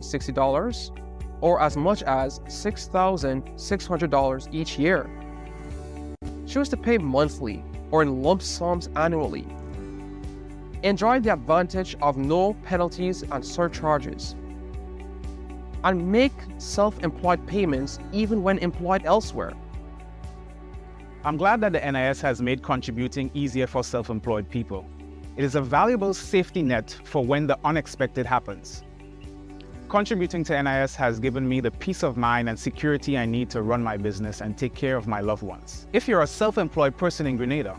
$60 or as much as $6,600 each year. Choose to pay monthly or in lump sums annually. Enjoy the advantage of no penalties and surcharges. And make self-employed payments even when employed elsewhere. I'm glad that the NIS has made contributing easier for self-employed people. It is a valuable safety net for when the unexpected happens. Contributing to NIS has given me the peace of mind and security I need to run my business and take care of my loved ones. If you're a self-employed person in Grenada,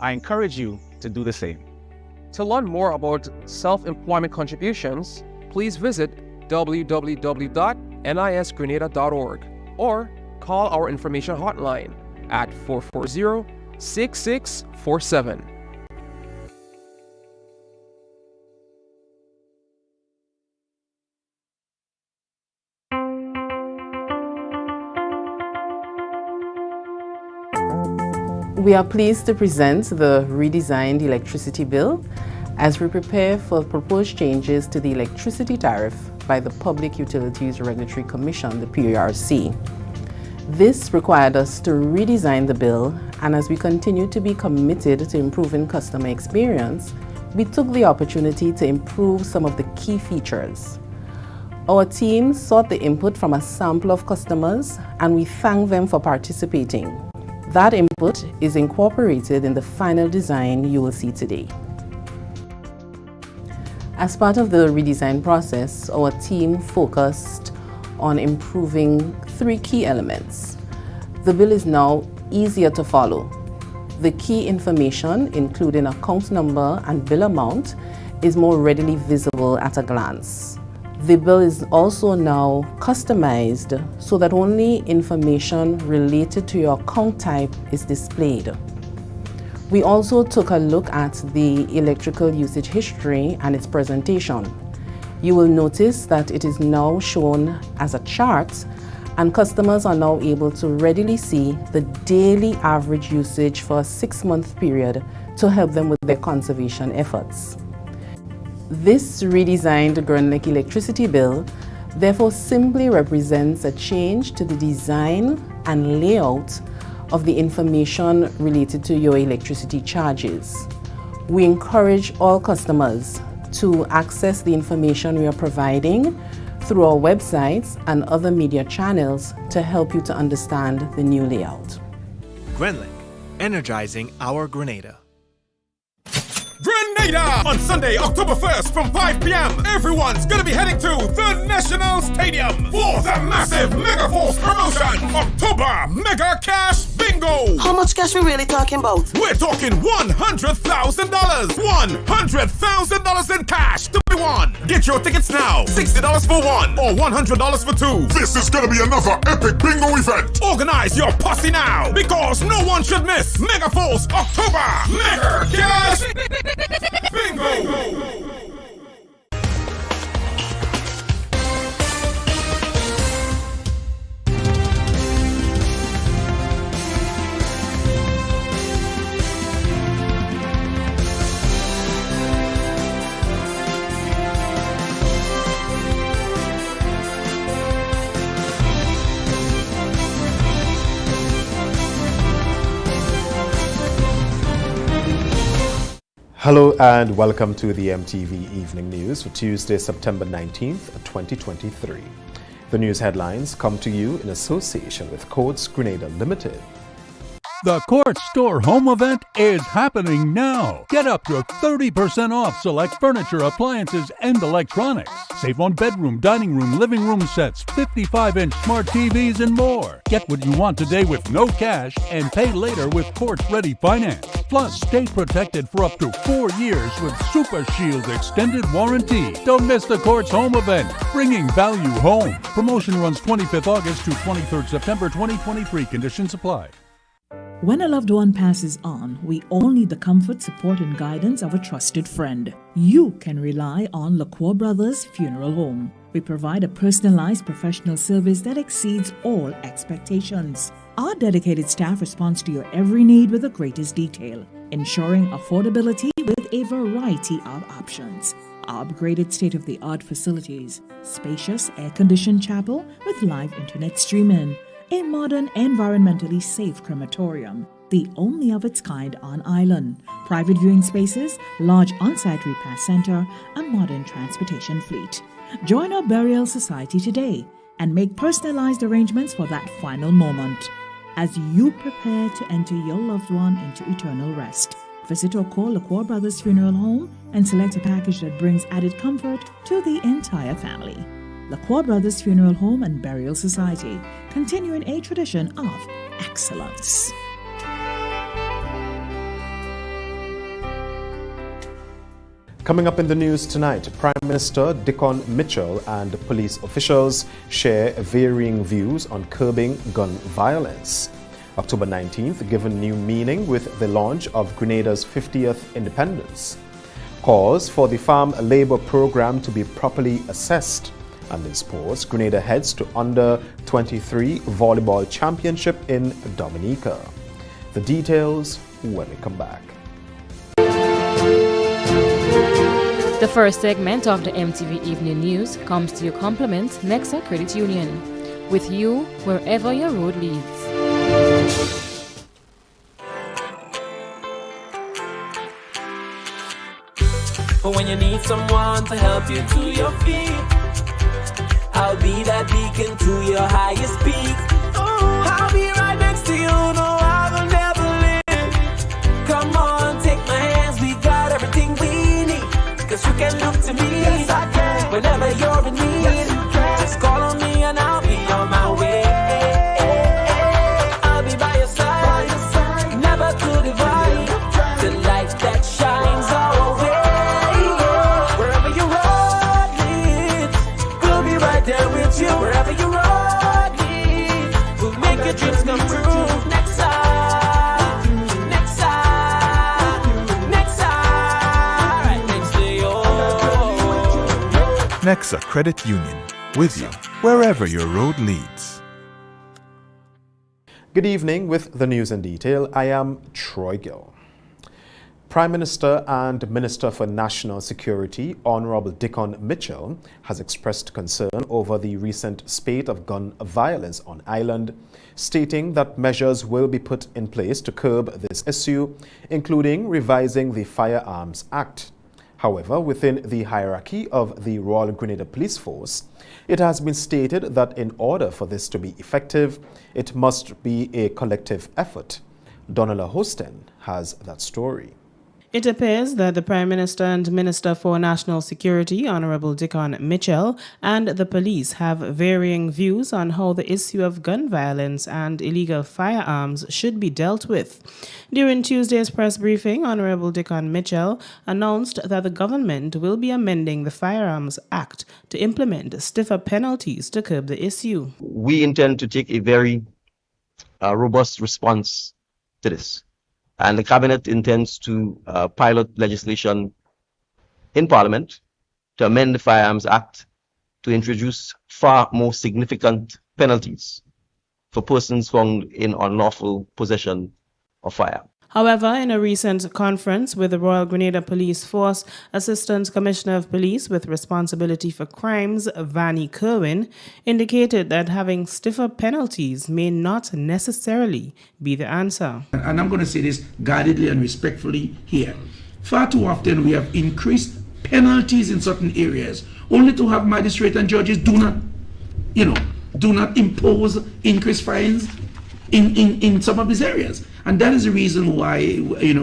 I encourage you to do the same. To learn more about self-employment contributions, please visit www.nisgrenada.org or call our information hotline at 440-6647. We are pleased to present the redesigned electricity bill as we prepare for proposed changes to the electricity tariff by the Public Utilities Regulatory Commission, the PURC. This required us to redesign the bill, and as we continue to be committed to improving customer experience, we took the opportunity to improve some of the key features. Our team sought the input from a sample of customers, and we thank them for participating. That input is incorporated in the final design you will see today. As part of the redesign process, our team focused on improving three key elements. The bill is now easier to follow. The key information, including account number and bill amount, is more readily visible at a glance. The bill is also now customized so that only information related to your account type is displayed. We also took a look at the electrical usage history and its presentation. You will notice that it is now shown as a chart, and customers are now able to readily see the daily average usage for a 6-month period to help them with their conservation efforts. This redesigned Grenlec electricity bill therefore simply represents a change to the design and layout of the information related to your electricity charges. We encourage all customers to access the information we are providing through our websites and other media channels to help you to understand the new layout. Grenlec, energizing our Grenada. Grenada! On Sunday, October 1st from 5 p.m. Everyone's gonna be heading to the National Stadium for the massive Mega Force promotion. October Mega Cash Bingo! How much cash we really talking about? We're talking $100,000! $100,000 in cash to be won! Get your tickets now! $60 for one or $100 for two. This is gonna be another epic bingo event! Organize your posse now because no one should miss Mega Force October Mega Cash Bingo! Hello and welcome to the MTV Evening News for Tuesday, September 19th, 2023. The news headlines come to you in association with Courts Grenada Limited. The Court Store Home Event is happening now. Get up to 30% off select furniture, appliances, and electronics. Save on bedroom, dining room, living room sets, 55-inch smart TVs, and more. Get what you want today with no cash and pay later with Court-ready finance. Plus, stay protected for up to 4 years with Super Shield extended warranty. Don't miss the Court's Home Event, bringing value home. Promotion runs 25th August to 23rd September 2023. Conditions apply. When a loved one passes on, we all need the comfort, support, and guidance of a trusted friend. You can rely on LaCroix Brothers Funeral Home. We provide a personalized professional service that exceeds all expectations. Our dedicated staff responds to your every need with the greatest detail, ensuring affordability with a variety of options. Our upgraded state-of-the-art facilities, spacious air-conditioned chapel with live internet streaming, a modern, environmentally safe crematorium, the only of its kind on island, private viewing spaces, large on-site repast center, a modern transportation fleet. Join our burial society today and make personalized arrangements for that final moment. As you prepare to enter your loved one into eternal rest, visit or call LaCour Brothers Funeral Home and select a package that brings added comfort to the entire family. LaCour Brothers Funeral Home and Burial Society, continuing a tradition of excellence. Coming up in the news tonight, Prime Minister Dickon Mitchell and police officials share varying views on curbing gun violence. October 19th given new meaning with the launch of Grenada's 50th independence. Calls for the farm labor program to be properly assessed. And in sports, Grenada heads to Under-23 Volleyball Championship in Dominica. The details when we come back. The first segment of the MTV Evening News comes to you compliment Nexa Credit Union. With you wherever your road leads. For when you need someone to help you to your feet, I'll be that beacon to your highest peak. I'll be right next to you, no, I will never leave. Come on, take my hands, we got everything we need. Cause you can look to me, yes, I can. Whenever you're in need, yes, you can. Just call on me and I'll be on my way. I'll be by your side, never to divide. The light that shines our way. Wherever your road leads, we'll be right there with you. Wherever your road leads, we'll make your dreams come true. Next side, next side, next side, right next to you. Nexa Credit Union, with you wherever your road leads. Good evening with the news in detail. I am Troy Gill. Prime Minister and Minister for National Security, Honorable Dickon Mitchell, has expressed concern over the recent spate of gun violence on island, stating that measures will be put in place to curb this issue, including revising the Firearms Act. However, within the hierarchy of the Royal Grenada Police Force, it has been stated that in order for this to be effective, it must be a collective effort. Donala Hosten has that story. It appears that the Prime Minister and Minister for National Security, Honorable Dickon Mitchell, and the police have varying views on how the issue of gun violence and illegal firearms should be dealt with. During Tuesday's press briefing, Honorable Dickon Mitchell announced that the government will be amending the Firearms Act to implement stiffer penalties to curb the issue. We intend to take a very robust response to this. And the Cabinet intends to pilot legislation in Parliament to amend the Firearms Act to introduce far more significant penalties for persons found in unlawful possession of firearms. However, in a recent conference with the Royal Grenada Police Force, Assistant Commissioner of Police with responsibility for crimes, Vanny Kerwin, indicated that having stiffer penalties may not necessarily be the answer. And I'm going to say this guardedly and respectfully here. Far too often we have increased penalties in certain areas, only to have magistrate and judges do not impose increased fines in some of these areas. And that is the reason why,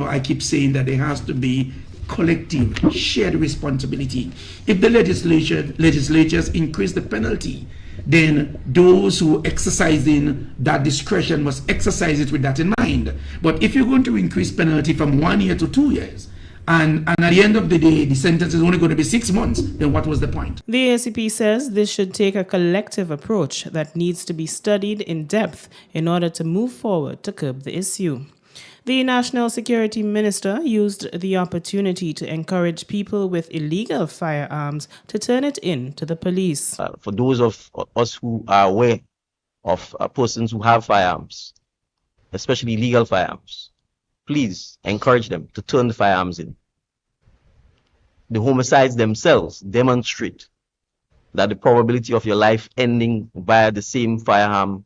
I keep saying that there has to be collective, shared responsibility. If the legislatures increase the penalty, then those who exercising that discretion must exercise it with that in mind. But if you're going to increase penalty from 1 year to 2 years, and at the end of the day, the sentence is only going to be 6 months, then what was the point? The ACP says this should take a collective approach that needs to be studied in depth in order to move forward to curb the issue. The National Security Minister used the opportunity to encourage people with illegal firearms to turn it in to the police. For those of us who are aware of persons who have firearms, especially legal firearms, please encourage them to turn the firearms in. the homicides themselves demonstrate that the probability of your life ending via the same firearm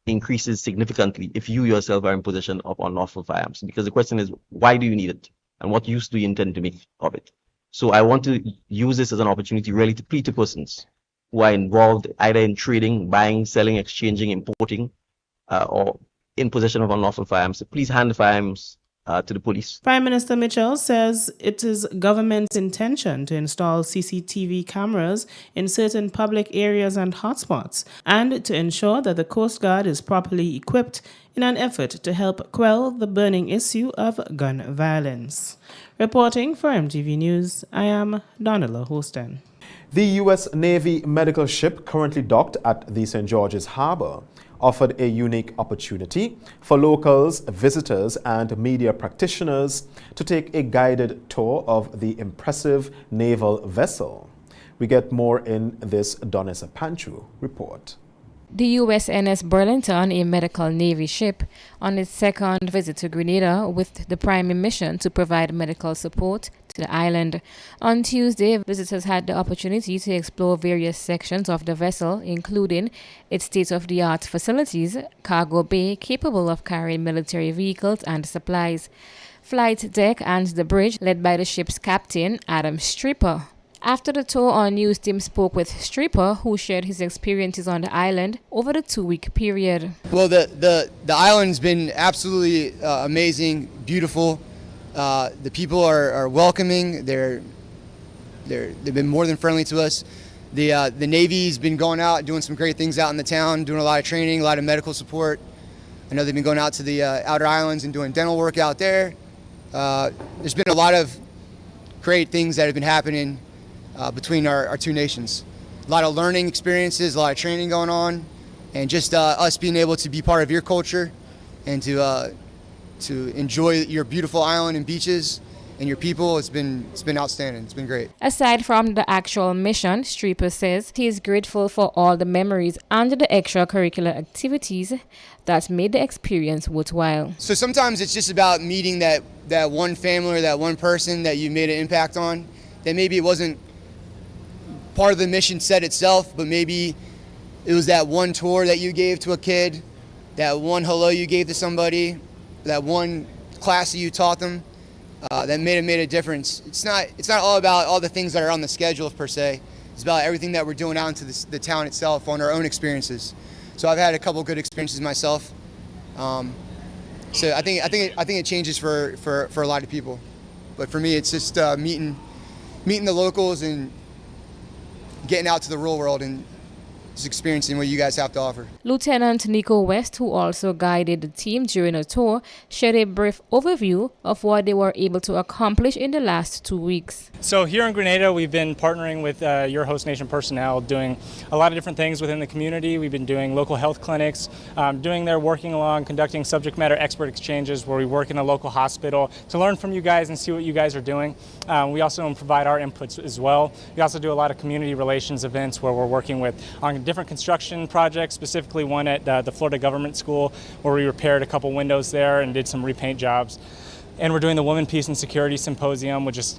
increases significantly if you yourself are in possession of unlawful firearms. Because the question is, why do you need it? And what use do you intend to make of it? So I want to use this as an opportunity really to plead to persons who are involved either in trading, buying, selling, exchanging, importing, or in possession of unlawful firearms. So please hand the firearms to the police. Prime Minister Mitchell says it is government's intention to install CCTV cameras in certain public areas and hotspots, and to ensure that the Coast Guard is properly equipped in an effort to help quell the burning issue of gun violence. Reporting for MTV News, I am Donella Hostin. The U.S. Navy medical ship currently docked at the St. George's Harbor offered a unique opportunity for locals, visitors, and media practitioners to take a guided tour of the impressive naval vessel. We get more in this Donessa Panchu report. The USNS Burlington, a medical Navy ship, on its second visit to Grenada with the primary mission to provide medical support to the island. On Tuesday, visitors had the opportunity to explore various sections of the vessel, including its state-of-the-art facilities, cargo bay capable of carrying military vehicles and supplies, flight deck, and the bridge led by the ship's captain, Adam Stripper. After the tour, our news team spoke with Stripper, who shared his experiences on the island over the 2-week period. Well, the island's been absolutely amazing, beautiful. The people are welcoming. They've been more than friendly to us. The Navy's been going out doing some great things out in the town, doing a lot of training, a lot of medical support. I know they've been going out to the outer islands and doing dental work out there. There's been a lot of great things that have been happening between our two nations. A lot of learning experiences, a lot of training going on, and just us being able to be part of your culture and to enjoy your beautiful island and beaches and your people. It's been outstanding. It's been great. Aside from the actual mission, Stripper says he is grateful for all the memories and the extracurricular activities that made the experience worthwhile. So sometimes it's just about meeting that one family or that one person that you made an impact on, that maybe it wasn't part of the mission set itself, but maybe it was that one tour that you gave to a kid, that one hello you gave to somebody, that one class that you taught them, that made a difference. It's not all about all the things that are on the schedule per se. It's about everything that we're doing out into the town itself on our own experiences. So I've had a couple good experiences myself. So I think it changes for a lot of people, but for me it's just meeting the locals and getting out to the real world and just experiencing what you guys have to offer. Lieutenant Nico West, who also guided the team during a tour, shared a brief overview of what they were able to accomplish in the last 2 weeks. So here in Grenada, we've been partnering with your host nation personnel, doing a lot of different things within the community. We've been doing local health clinics, working along, conducting subject matter expert exchanges where we work in a local hospital to learn from you guys and see what you guys are doing. We also provide our inputs as well. We also do a lot of community relations events where we're working on different construction projects, specifically one at the Florida Government School where we repaired a couple windows there and did some repaint jobs. And we're doing the Women, Peace and Security Symposium, which is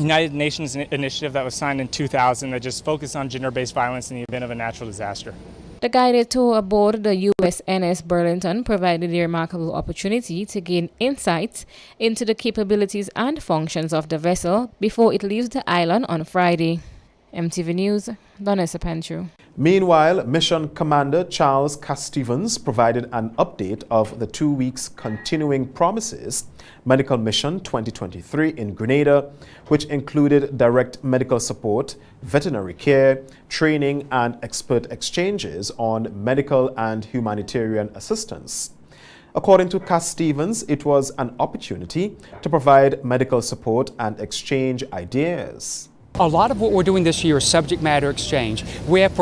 United Nations initiative that was signed in 2000 that just focused on gender-based violence in the event of a natural disaster. The guided tour aboard the USNS Burlington provided a remarkable opportunity to gain insights into the capabilities and functions of the vessel before it leaves the island on Friday. MTV News, Donessa Panchu. Meanwhile, Mission Commander Charles Castevens provided an update of the 2 weeks continuing promises Medical Mission 2023 in Grenada, which included direct medical support, veterinary care, training, and expert exchanges on medical and humanitarian assistance. According to Castevens, it was an opportunity to provide medical support and exchange ideas. A lot of what we're doing this year is subject matter exchange. We have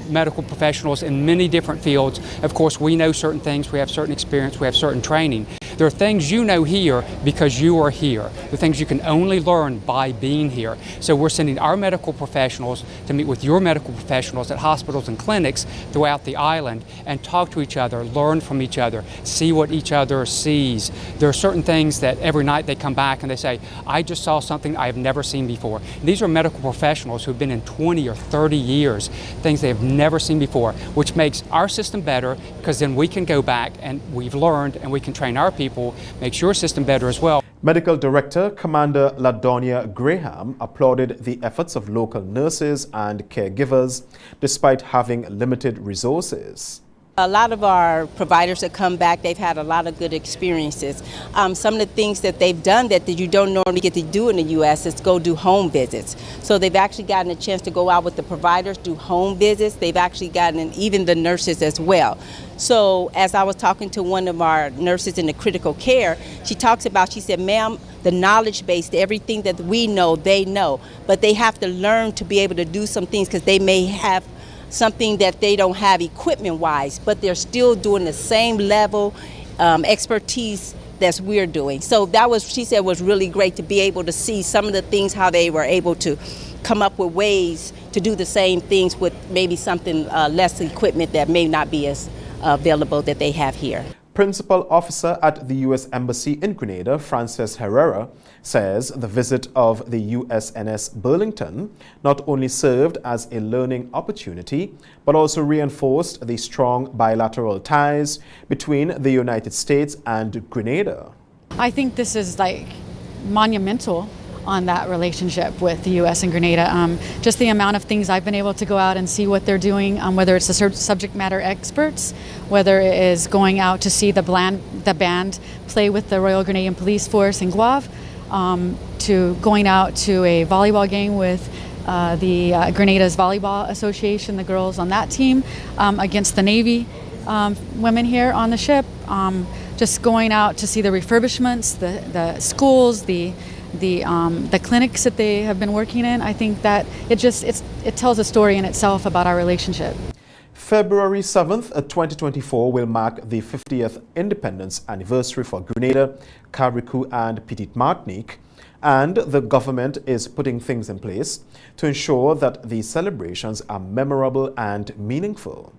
medical professionals in many different fields. Of course, we know certain things, we have certain experience, we have certain training. There are things you know here because you are here. The things you can only learn by being here. So we're sending our medical professionals to meet with your medical professionals at hospitals and clinics throughout the island and talk to each other, learn from each other, see what each other sees. There are certain things that every night they come back and they say, I just saw something I have never seen before. And these are medical professionals who've been in 20 or 30 years, things they have never seen before, which makes our system better because then we can go back and we've learned and we can train our people, make your system better as well. Medical Director Commander LaDonia Graham applauded the efforts of local nurses and caregivers despite having limited resources. A lot of our providers that come back, they've had a lot of good experiences. Some of the things that they've done that you don't normally get to do in the U.S. is go do home visits. So they've actually gotten a chance to go out with the providers, do home visits. They've actually gotten even the nurses as well. So as I was talking to one of our nurses in the critical care, she said, ma'am, the knowledge base, everything that we know, they know. But they have to learn to be able to do some things because they may have something that they don't have equipment-wise, but they're still doing the same level expertise that we're doing. So that was, she said, was really great to be able to see some of the things, how they were able to come up with ways to do the same things with maybe something less equipment that may not be as available that they have here. Principal Officer at the U.S. Embassy in Grenada, Frances Herrera, says the visit of the USNS Burlington not only served as a learning opportunity, but also reinforced the strong bilateral ties between the United States and Grenada. I think this is like monumental on that relationship with the U.S. and Grenada. Just the amount of things I've been able to go out and see what they're doing, whether it's the subject matter experts, whether it is going out to see the band play with the Royal Grenadian Police Force in Guave, to going out to a volleyball game with the Grenada's Volleyball Association, the girls on that team, against the Navy women here on the ship, just going out to see the refurbishments, the schools, the clinics that they have been working in. I think that it tells a story in itself about our relationship. February 7th, 2024 will mark the 50th independence anniversary for Grenada, Carriacou and Petite Martinique, and the government is putting things in place to ensure that these celebrations are memorable and meaningful.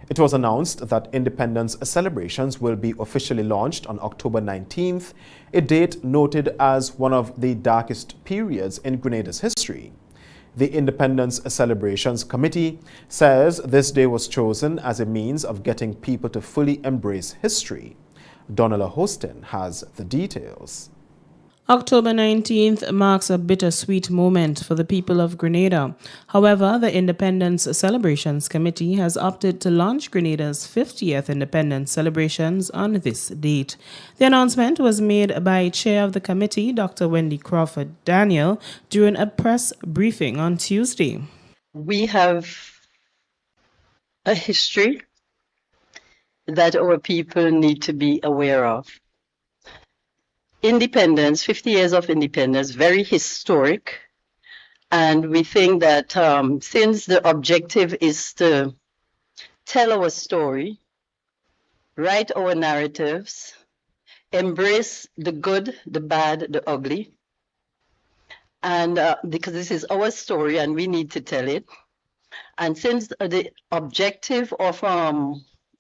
It was announced that independence celebrations will be officially launched on October 19th, a date noted as one of the darkest periods in Grenada's history. The Independence Celebrations Committee says this day was chosen as a means of getting people to fully embrace history. Donella Hostin has the details. October 19th marks a bittersweet moment for the people of Grenada. However, the Independence Celebrations Committee has opted to launch Grenada's 50th independence celebrations on this date. The announcement was made by Chair of the committee, Dr. Wendy Crawford Daniel, during a press briefing on Tuesday. We have a history that our people need to be aware of. Independence, 50 years of independence, very historic. And we think that since the objective is to tell our story, write our narratives, embrace the good, the bad, the ugly, and because this is our story and we need to tell it. And since the objective of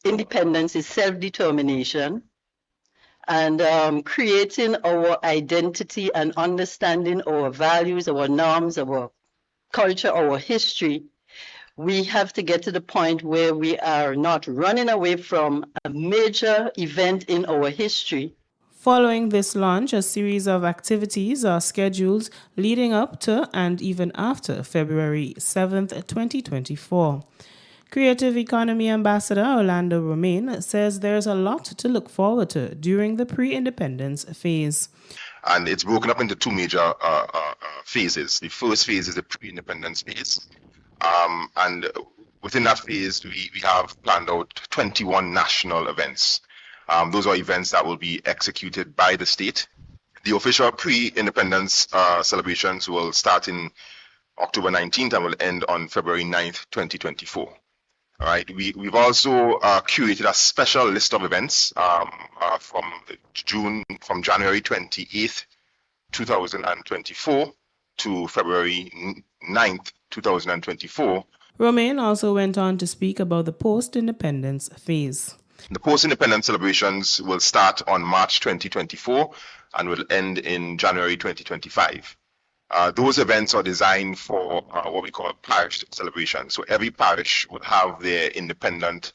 independence is self-determination, and creating our identity and understanding our values, our norms, our culture, our history, we have to get to the point where we are not running away from a major event in our history. Following this launch, a series of activities are scheduled leading up to and even after February 7th, 2024. Creative Economy Ambassador Orlando Romain says there's a lot to look forward to during the pre-independence phase. And it's broken up into two major phases. The first phase is the pre-independence phase. And within that phase, we have planned out 21 national events. Those are events that will be executed by the state. The official pre-independence celebrations will start in October 19th and will end on February 9th, 2024. All right. We've also curated a special list of events from January 28th, 2024 to February 9th, 2024. Romain also went on to speak about the post-independence phase. The post-independence celebrations will start on March 2024 and will end in January 2025. Those events are designed for what we call parish celebrations. So every parish would have their independent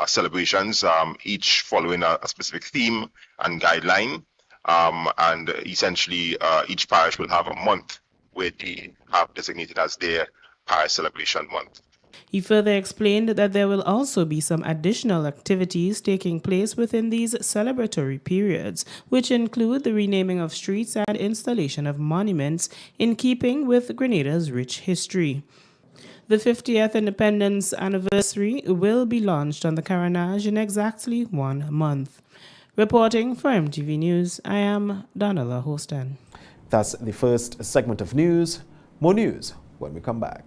celebrations, each following a specific theme and guideline. And essentially, each parish will have a month where they have designated as their parish celebration month. He further explained that there will also be some additional activities taking place within these celebratory periods, which include the renaming of streets and installation of monuments in keeping with Grenada's rich history. The 50th Independence Anniversary will be launched on the Carnage in exactly 1 month. Reporting for MTV News, I am Donella Hostin. That's the first segment of news. More news when we come back.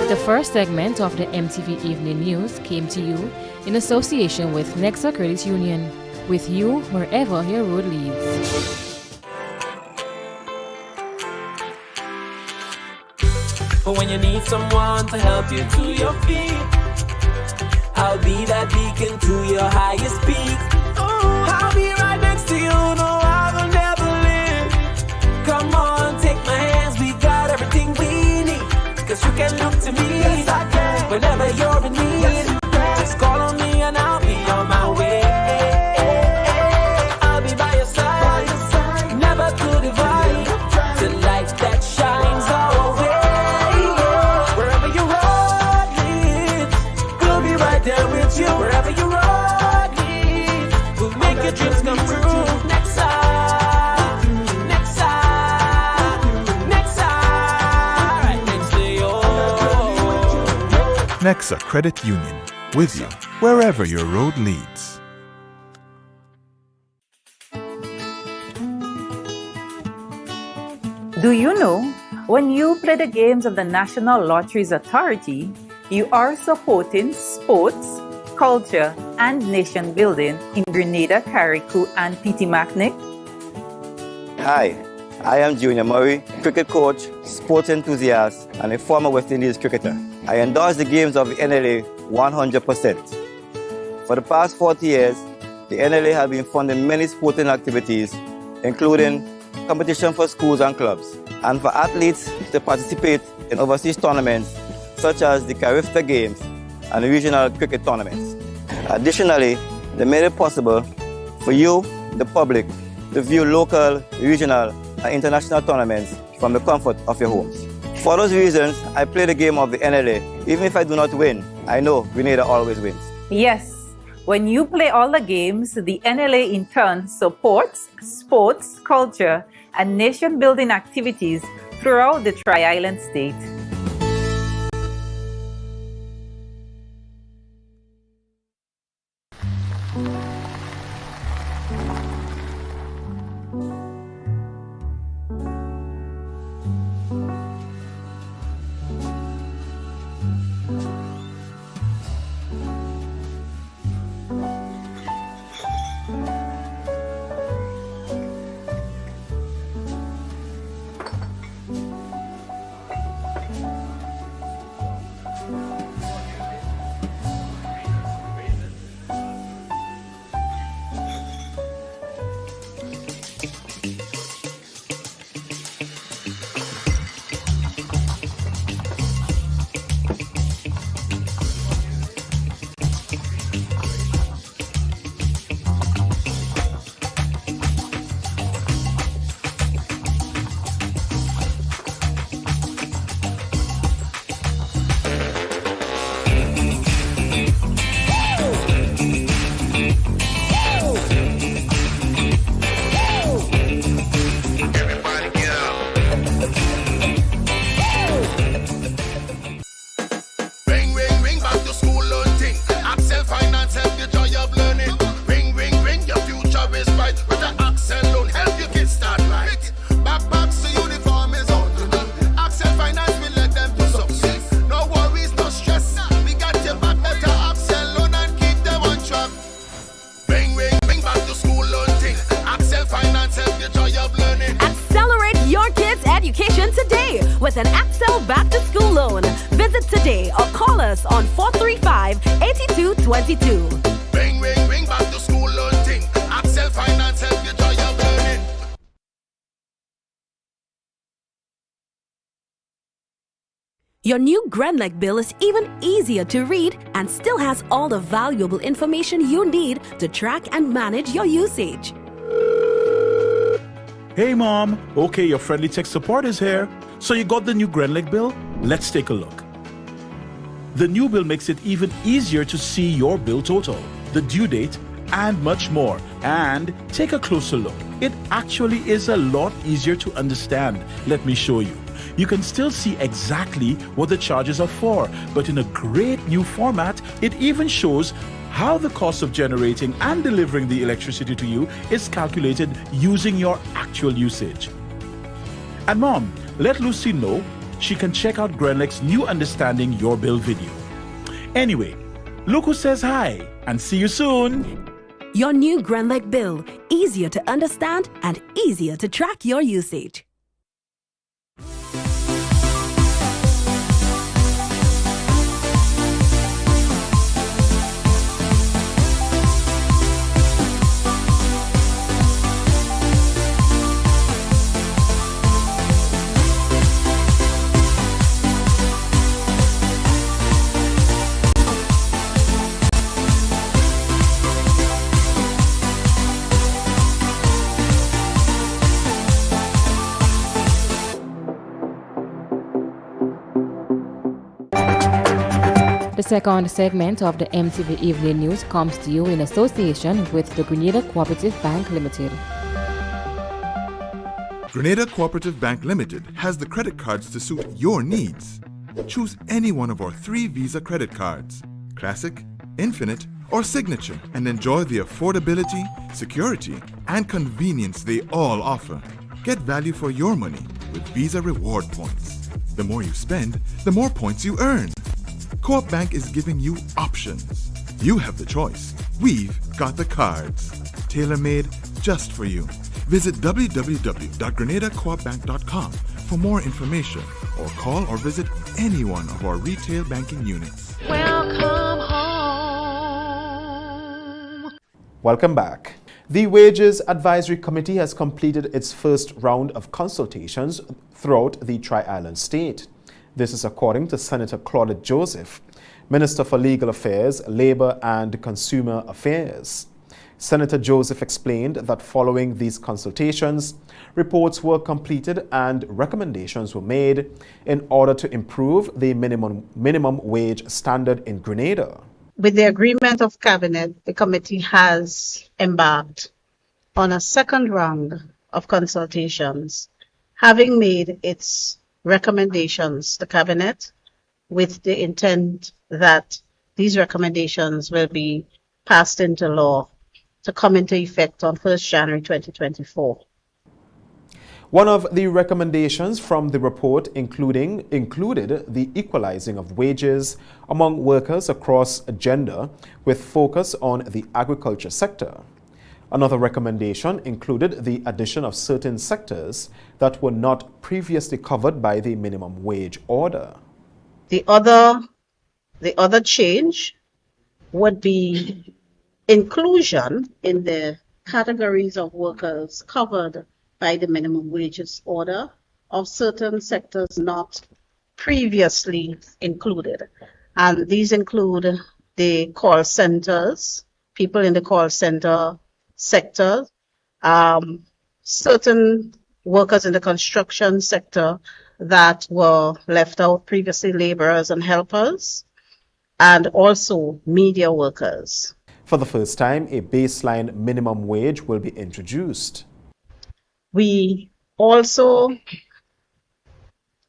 The first segment of the MTV Evening News came to you in association with Nexa Credit Union, with you wherever your road leads. But when you need someone to help you to your feet, I'll be that beacon to your highest peak. I'll be right next to you, no, I will never leave. Come on, take my hands, we got everything we need. Cause you can look to me, yes, I can. Whenever you're in need, yes, just call on me and I'll be on my way. I'll be by your side, never to divide. The light that shines our way. Wherever your road leads, we'll be right there with you. Wherever your road leads, we'll make your dreams come true. Next side, next side, next side, right next to you. Nexa Credit Union, with you wherever your road leads. Do you know, when you play the games of the National Lotteries Authority, you are supporting sports, culture, and nation building in Grenada, Carriacou, and Petit-Martinique? Hi, I am Junior Murray, cricket coach, sports enthusiast, and a former West Indies cricketer. I endorse the games of the NLA 100%. For the past 40 years, the NLA has been funding many sporting activities, including competition for schools and clubs, and for athletes to participate in overseas tournaments such as the Carifta Games and regional cricket tournaments. Additionally, they made it possible for you, the public, to view local, regional, and international tournaments from the comfort of your homes. For those reasons, I play the game of the NLA. Even if I do not win, I know Grenada always wins. Yes, when you play all the games, the NLA in turn supports sports, culture, and nation-building activities throughout the Tri-Island state. Excel Back to School Loan. Visit today or call us on 435-8222. Ring, ring, ring, back to school loan thing. Excel Finance help you joy your learning. Your new Grenlec bill is even easier to read and still has all the valuable information you need to track and manage your usage. Hey Mom, okay, your friendly tech support is here. So you got the new Grenlec bill? Let's take a look. The new bill makes it even easier to see your bill total, the due date, and much more. And take a closer look. It actually is a lot easier to understand. Let me show you. You can still see exactly what the charges are for, but in a great new format, it even shows how the cost of generating and delivering the electricity to you is calculated using your actual usage. And Mom, let Lucy know she can check out Grenlec's new Understanding Your Bill video. Anyway, look who says hi, and see you soon. Your new Grenlec bill, easier to understand and easier to track your usage. The second segment of the MTV Evening News comes to you in association with the Grenada Cooperative Bank Limited. Grenada Cooperative Bank Limited has the credit cards to suit your needs. Choose any one of our 3 Visa credit cards, Classic, Infinite, or Signature, and enjoy the affordability, security, and convenience they all offer. Get value for your money with Visa Reward Points. The more you spend, the more points you earn. Co-op Bank is giving you options. You have the choice. We've got the cards. Tailor-made just for you. Visit www.grenadacoopbank.com for more information or call or visit any one of our retail banking units. Welcome home. Welcome back. The Wages Advisory Committee has completed its first round of consultations throughout the Tri-Island state. This is according to Senator Claudette Joseph, Minister for Legal Affairs, Labor and Consumer Affairs. Senator Joseph explained that following these consultations, reports were completed and recommendations were made in order to improve the minimum wage standard in Grenada. With the agreement of Cabinet, the committee has embarked on a second round of consultations, having made its recommendations to Cabinet with the intent that these recommendations will be passed into law to come into effect on 1st January 2024. One of the recommendations from the report included the equalizing of wages among workers across gender with focus on the agriculture sector. Another recommendation included the addition of certain sectors that were not previously covered by the minimum wage order. The other change would be inclusion in the categories of workers covered by the minimum wages order of certain sectors not previously included. And these include the call centers, people in the call center sector, certain workers in the construction sector that were left out previously, laborers and helpers, and also media workers. For the first time, a baseline minimum wage will be introduced. We also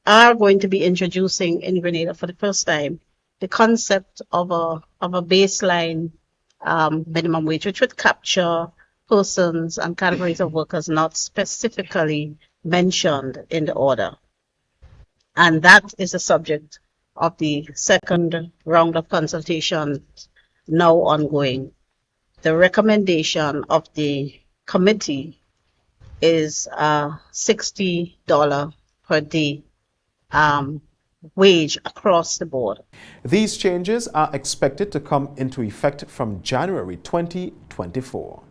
are going to be introducing in Grenada for the first time the concept of a baseline minimum wage, which would capture persons and categories of workers not specifically mentioned in the order. And that is the subject of the second round of consultations now ongoing. The recommendation of the committee is $60 per day wage across the board. These changes are expected to come into effect from January 2024.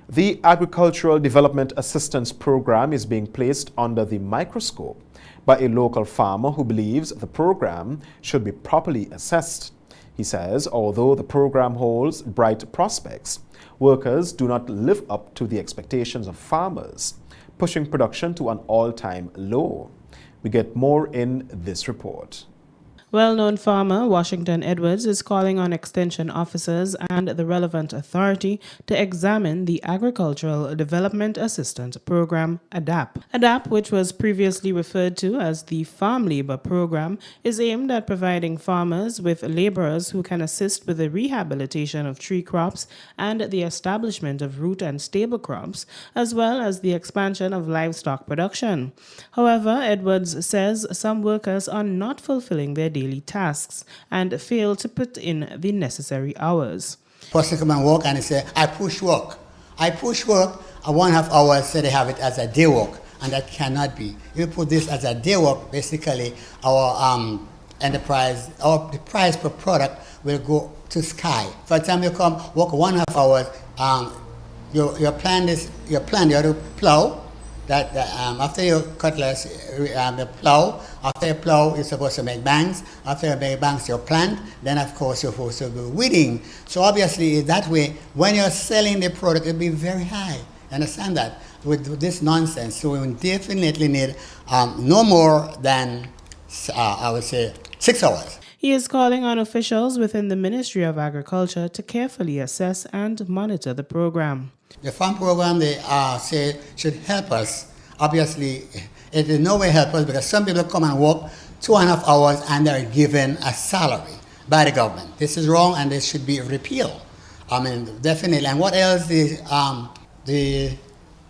The Agricultural Development Assistance Program is being placed under the microscope by a local farmer who believes the program should be properly assessed. He says although the program holds bright prospects, workers do not live up to the expectations of farmers, pushing production to an all-time low. We get more in this report. Well-known farmer Washington Edwards is calling on extension officers and the relevant authority to examine the Agricultural Development Assistance Program, ADAP. ADAP, which was previously referred to as the Farm Labor Program, is aimed at providing farmers with laborers who can assist with the rehabilitation of tree crops and the establishment of root and staple crops, as well as the expansion of livestock production. However, Edwards says some workers are not fulfilling their daily tasks and fail to put in the necessary hours. Person come and work and they say, I push work. I 1.5 hours, so they have it as a day work, and that cannot be. If you put this as a day work, basically our enterprise, the price per product will go to sky. For example, you come work 1.5 hours, your plan you have to plow. That after you cutlass the plow, after you plow, you're supposed to make banks. After you make banks, you plant. Then, of course, you're supposed to be weeding. So obviously, that way, when you're selling the product, it'll be very high. Understand that? With this nonsense, so we definitely need no more than, I would say, 6 hours. He is calling on officials within the Ministry of Agriculture to carefully assess and monitor the program. The farm program, they say, should help us. Obviously, it in no way help us because some people come and work 2.5 hours and they're given a salary by the government. This is wrong and this should be repealed. I mean, definitely. And what else? The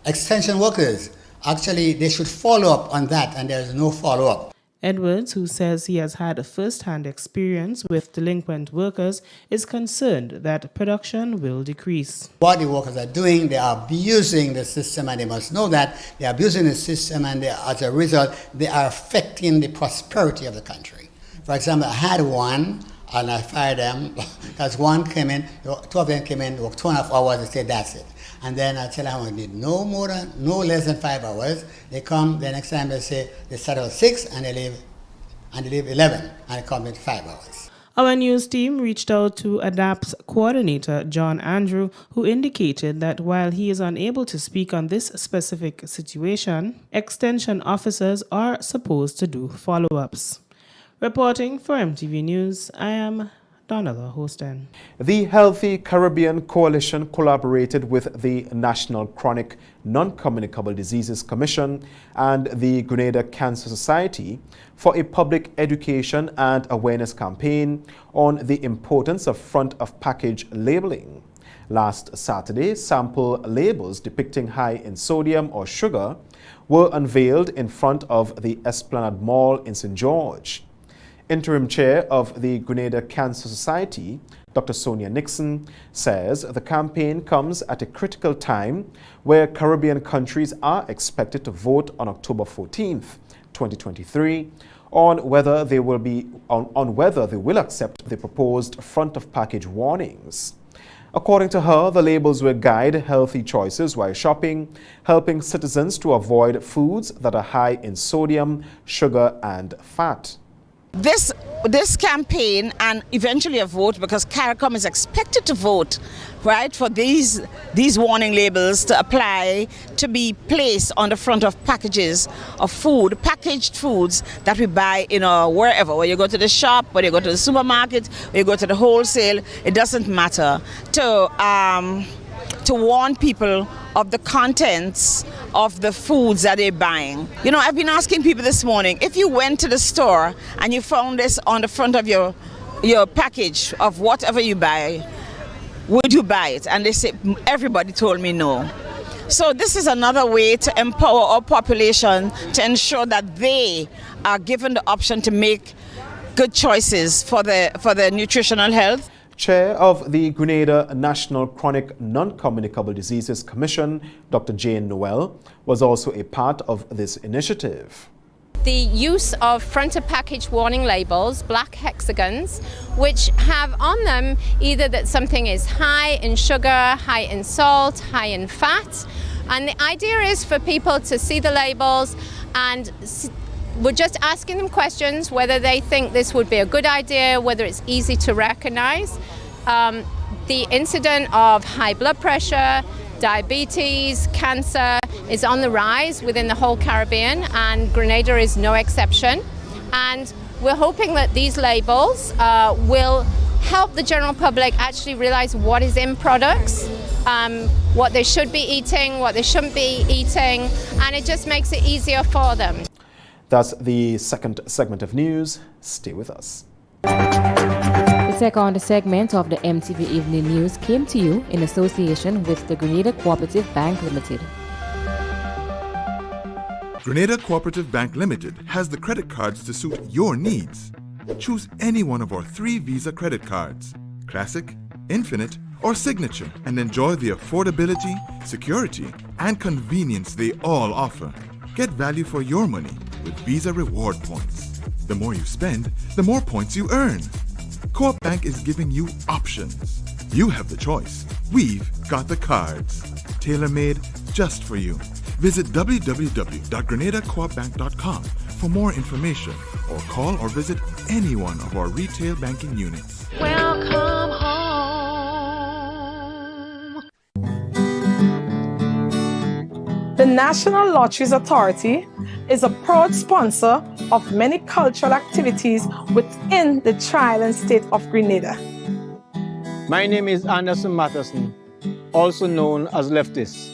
extension workers, actually, they should follow up on that, and there's no follow-up. Edwards, who says he has had a first-hand experience with delinquent workers, is concerned that production will decrease. What the workers are doing, they are abusing the system, and they must know that they are abusing the system, and as a result, they are affecting the prosperity of the country. For example, I had one, and I fired them because one came in, 2 of them came in, worked 2.5 hours, they said that's it. And then I tell them I need no less than 5 hours. They come, the next time they say they start at 6 and they leave 11 and they come at 5 hours. Our news team reached out to ADAP's coordinator, John Andrew, who indicated that while he is unable to speak on this specific situation, extension officers are supposed to do follow-ups. Reporting for MTV News, I am Donella Hostin. The Healthy Caribbean Coalition collaborated with the National Chronic Non-Communicable Diseases Commission and the Grenada Cancer Society for a public education and awareness campaign on the importance of front-of-package labeling. Last Saturday, sample labels depicting high in sodium or sugar were unveiled in front of the Esplanade Mall in St. George. Interim chair of the Grenada Cancer Society, Dr. Sonia Nixon, says the campaign comes at a critical time where Caribbean countries are expected to vote on October 14th, 2023, on whether they will accept the proposed front-of-package warnings. According to her, the labels will guide healthy choices while shopping, helping citizens to avoid foods that are high in sodium, sugar, and fat. This campaign and eventually a vote, because CARICOM is expected to vote, right, for these warning labels to apply to be placed on the front of packages of food, packaged foods that we buy in wherever, where you go to the shop, where you go to the supermarket, where you go to the wholesale, it doesn't matter, to warn people of the contents of the foods that they're buying. You know, I've been asking people this morning, if you went to the store and you found this on the front of your package of whatever you buy, would you buy it? And they say, everybody told me no. So this is another way to empower our population to ensure that they are given the option to make good choices for their nutritional health. Chair of the Grenada National Chronic Non-Communicable Diseases Commission, Dr. Jane Noel, was also a part of this initiative. the use of front of package warning labels, black hexagons, which have on them either that something is high in sugar, high in salt, high in fat. And the idea is for people to see the labels, and we're just asking them questions whether they think this would be a good idea, whether it's easy to recognize. The incident of high blood pressure, diabetes, cancer is on the rise within the whole Caribbean, and Grenada is no exception. And we're hoping that these labels will help the general public actually realize what is in products, what they should be eating, what they shouldn't be eating, and it just makes it easier for them. That's the second segment of news. Stay with us. The second segment of the MTV Evening News came to you in association with the Grenada Cooperative Bank Limited. Grenada Cooperative Bank Limited has the credit cards to suit your needs. Choose any one of our 3 Visa credit cards, Classic, Infinite, or Signature, and enjoy the affordability, security, and convenience they all offer. Get value for your money with Visa Reward Points. The more you spend, the more points you earn. Coop Bank is giving you options. You have the choice. We've got the cards, tailor-made just for you. Visit www.grenadacoopbank.com for more information, or call or visit any one of our retail banking units. Welcome home. The National Lotteries Authority is a proud sponsor of many cultural activities within the Tri-Island state of Grenada. My name is Anderson Matheson, also known as Leftist,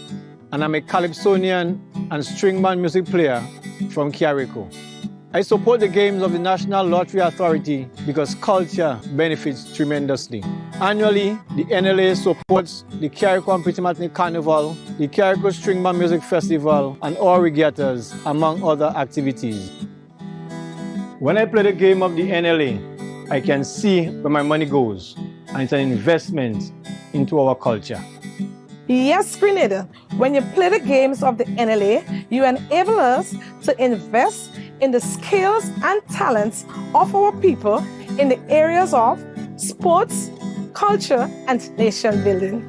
and I'm a calypsonian and string band music player from Carrico. I support the games of the National Lottery Authority because culture benefits tremendously. Annually, the NLA supports the Carrico and Pretty Matinee Carnival, the Carrico String Band Music Festival, and all regattas, among other activities. When I play the game of the NLA, I can see where my money goes, and it's an investment into our culture. Yes, Grenada, when you play the games of the NLA, you enable us to invest in the skills and talents of our people in the areas of sports, culture, and nation building.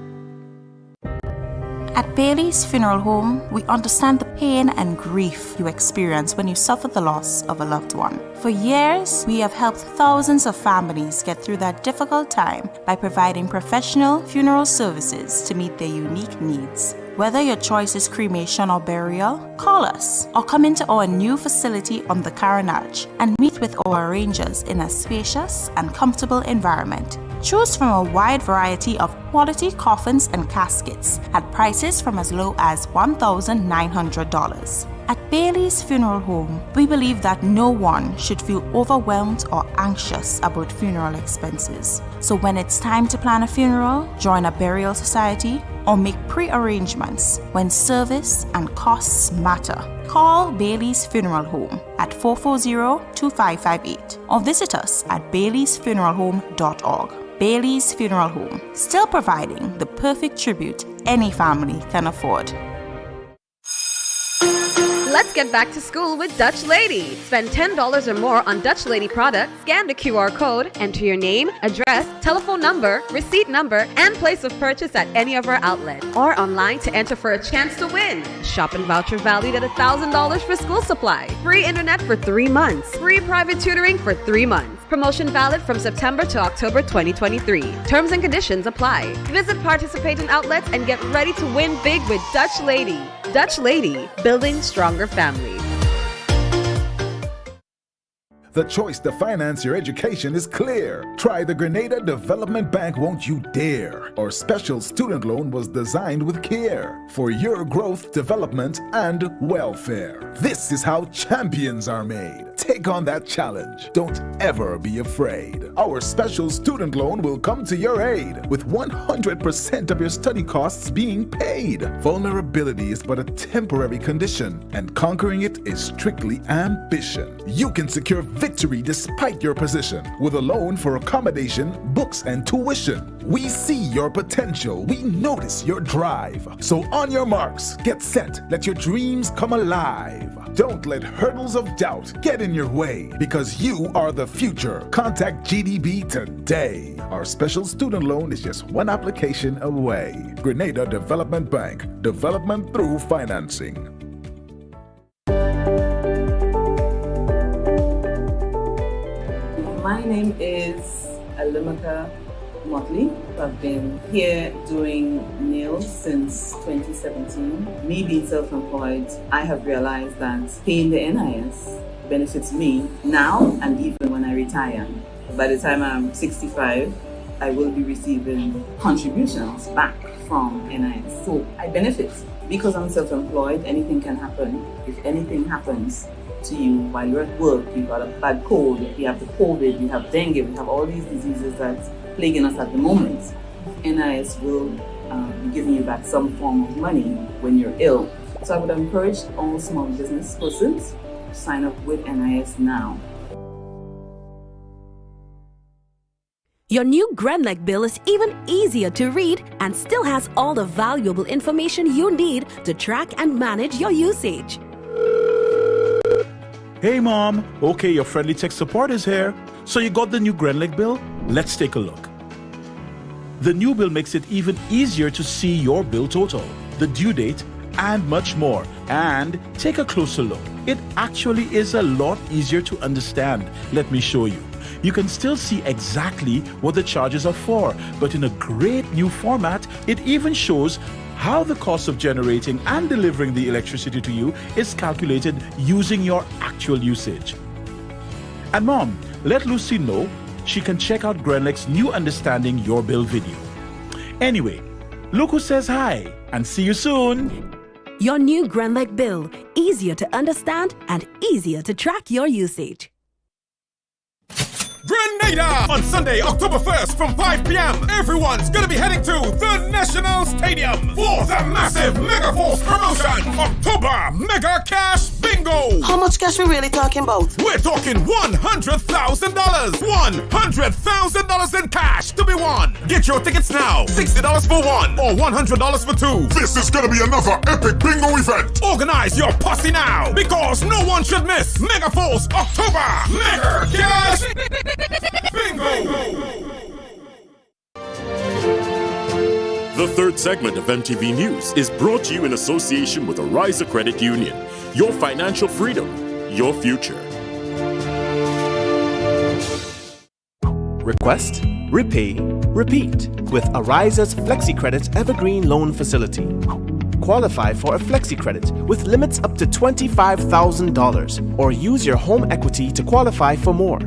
At Bailey's Funeral Home, we understand the pain and grief you experience when you suffer the loss of a loved one. For years, we have helped thousands of families get through that difficult time by providing professional funeral services to meet their unique needs. Whether your choice is cremation or burial, call us or come into our new facility on the Carenage and meet with our arrangers in a spacious and comfortable environment. Choose from a wide variety of quality coffins and caskets at prices from as low as $1,900. At Bailey's Funeral Home, we believe that no one should feel overwhelmed or anxious about funeral expenses. So when it's time to plan a funeral, join a burial society, or make pre-arrangements when service and costs matter, call Bailey's Funeral Home at 440-2558 or visit us at baileysfuneralhome.org. Bailey's Funeral Home, still providing the perfect tribute any family can afford. Let's get back to school with Dutch Lady. Spend $10 or more on Dutch Lady products, scan the QR code, enter your name, address, telephone number, receipt number, and place of purchase at any of our outlets. Or online to enter for a chance to win. Shopping voucher valued at $1,000 for school supplies. Free internet for 3 months. Free private tutoring for 3 months. Promotion valid from September to October 2023. Terms and conditions apply. Visit participating outlets and get ready to win big with Dutch Lady. Dutch Lady, building stronger families. The choice to finance your education is clear. Try the Grenada Development Bank Won't You Dare. Our special student loan was designed with care for your growth, development, and welfare. This is how champions are made. Take on that challenge. Don't ever be afraid. Our special student loan will come to your aid with 100% of your study costs being paid. Vulnerability is but a temporary condition, and conquering it is strictly ambition. You can secure victory despite your position with a loan for accommodation, books, and tuition. We see your potential. We notice your drive. So on your marks, get set. Let your dreams come alive. Don't let hurdles of doubt get in your way, because you are the future. Contact GDB today. Our special student loan is just one application away. Grenada Development Bank. Development through financing. My name is Alimaka Motley. I've been here doing nails since 2017. Me being self-employed, I have realized that paying the NIS benefits me now and even when I retire. By the time I'm 65, I will be receiving contributions back from NIS. So I benefit. Because I'm self-employed, anything can happen. If anything happens to you while you're at work, you've got a bad cold, you have the COVID, you have dengue, we have all these diseases that's plaguing us at the moment, NIS will be giving you back some form of money when you're ill. So I would encourage all small business persons to sign up with NIS now. Your new Grenlec bill is even easier to read and still has all the valuable information you need to track and manage your usage. Hey mom, okay, your friendly tech support is here. So you got the new Grenlec bill? Let's take a look. The new bill makes it even easier to see your bill total, the due date, and much more. And take a closer look. It actually is a lot easier to understand. Let me show you. You can still see exactly what the charges are for, but in a great new format, it even shows how the cost of generating and delivering the electricity to you is calculated using your actual usage. And mom, let Lucy know she can check out Grenlec's new Understanding Your Bill video. Anyway, look who says hi, and see you soon. Your new Grenlec bill, easier to understand and easier to track your usage. Grenada! On Sunday, October 1st from 5 p.m. Everyone's gonna be heading to the National Stadium for the massive Mega Force promotion. October Mega Cash Bingo! How much cash we really talking about? We're talking $100,000! $100,000 in cash to be won! Get your tickets now. $60 for one or $100 for two. This is gonna be another epic bingo event. Organize your posse now, because no one should miss Mega Force October Mega Cash Bingo! The third segment of MTV News is brought to you in association with Ariza Credit Union. Your financial freedom, your future. Request, repay, repeat with Ariza's FlexiCredit Evergreen Loan Facility. Qualify for a FlexiCredit with limits up to $25,000 or use your home equity to qualify for more.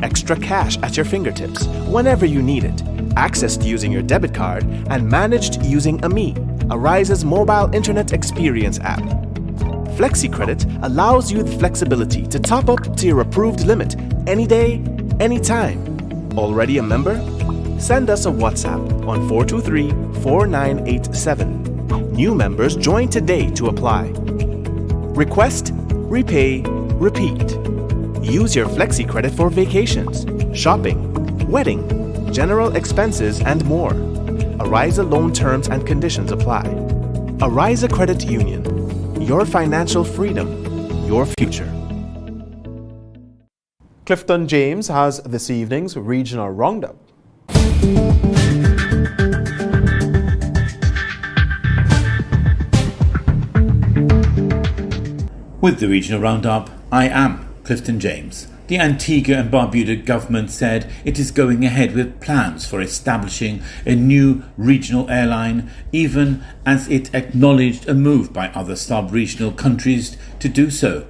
Extra cash at your fingertips whenever you need it, accessed using your debit card and managed using AMI, Ariza's mobile internet experience app. FlexiCredit allows you the flexibility to top up to your approved limit any day, anytime. Already a member? Send us a WhatsApp on 423-4987. New members join today to apply. Request, repay, repeat. Use your FlexiCredit for vacations, shopping, wedding, general expenses, and more. Ariza loan terms and conditions apply. Ariza Credit Union. Your financial freedom, your future. Clifton James has this evening's regional roundup. With the regional roundup, I am Clifton James. The Antigua and Barbuda government said it is going ahead with plans for establishing a new regional airline, even as it acknowledged a move by other sub-regional countries to do so.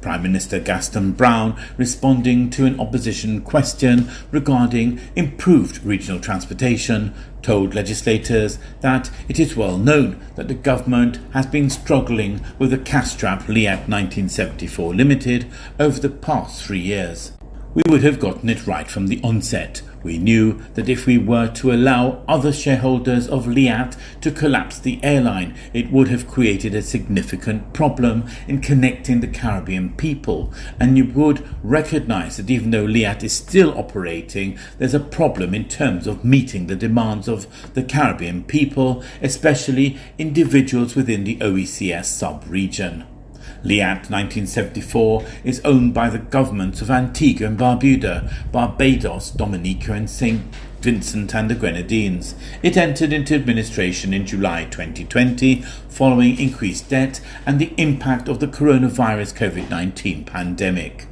Prime Minister Gaston Brown, responding to an opposition question regarding improved regional transportation, told legislators that it is well known that the government has been struggling with the cash-strapped Liat 1974 Limited over the past 3 years. We would have gotten it right from the onset. We knew that if we were to allow other shareholders of Liat to collapse the airline, it would have created a significant problem in connecting the Caribbean people, and you would recognize that even though Liat is still operating, there's a problem in terms of meeting the demands of the Caribbean people, especially individuals within the OECS sub-region. Liat 1974 is owned by the governments of Antigua and Barbuda, Barbados, Dominica and St. Vincent and the Grenadines. It entered into administration in July 2020 following increased debt and the impact of the coronavirus COVID-19 pandemic.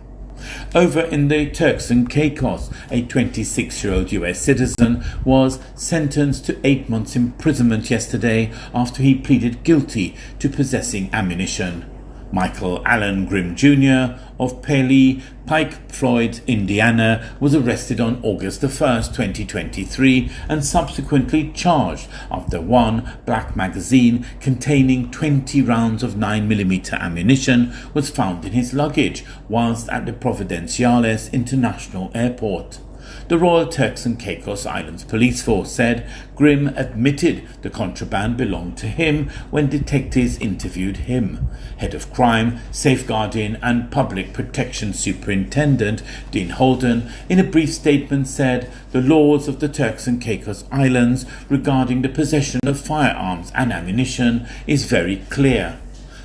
Over in the Turks and Caicos, a 26-year-old US citizen was sentenced to 8 months imprisonment yesterday after he pleaded guilty to possessing ammunition. Michael Allen Grimm Jr. of Paley Pike, Floyd, Indiana, was arrested on August 1, 2023 and subsequently charged after one black magazine containing 20 rounds of 9mm ammunition was found in his luggage whilst at the Providenciales International Airport. The Royal Turks and Caicos Islands Police Force said Grimm admitted the contraband belonged to him when detectives interviewed him. Head of Crime, Safeguarding and Public Protection Superintendent Dean Holden, in a brief statement said the laws of the Turks and Caicos Islands regarding the possession of firearms and ammunition is very clear.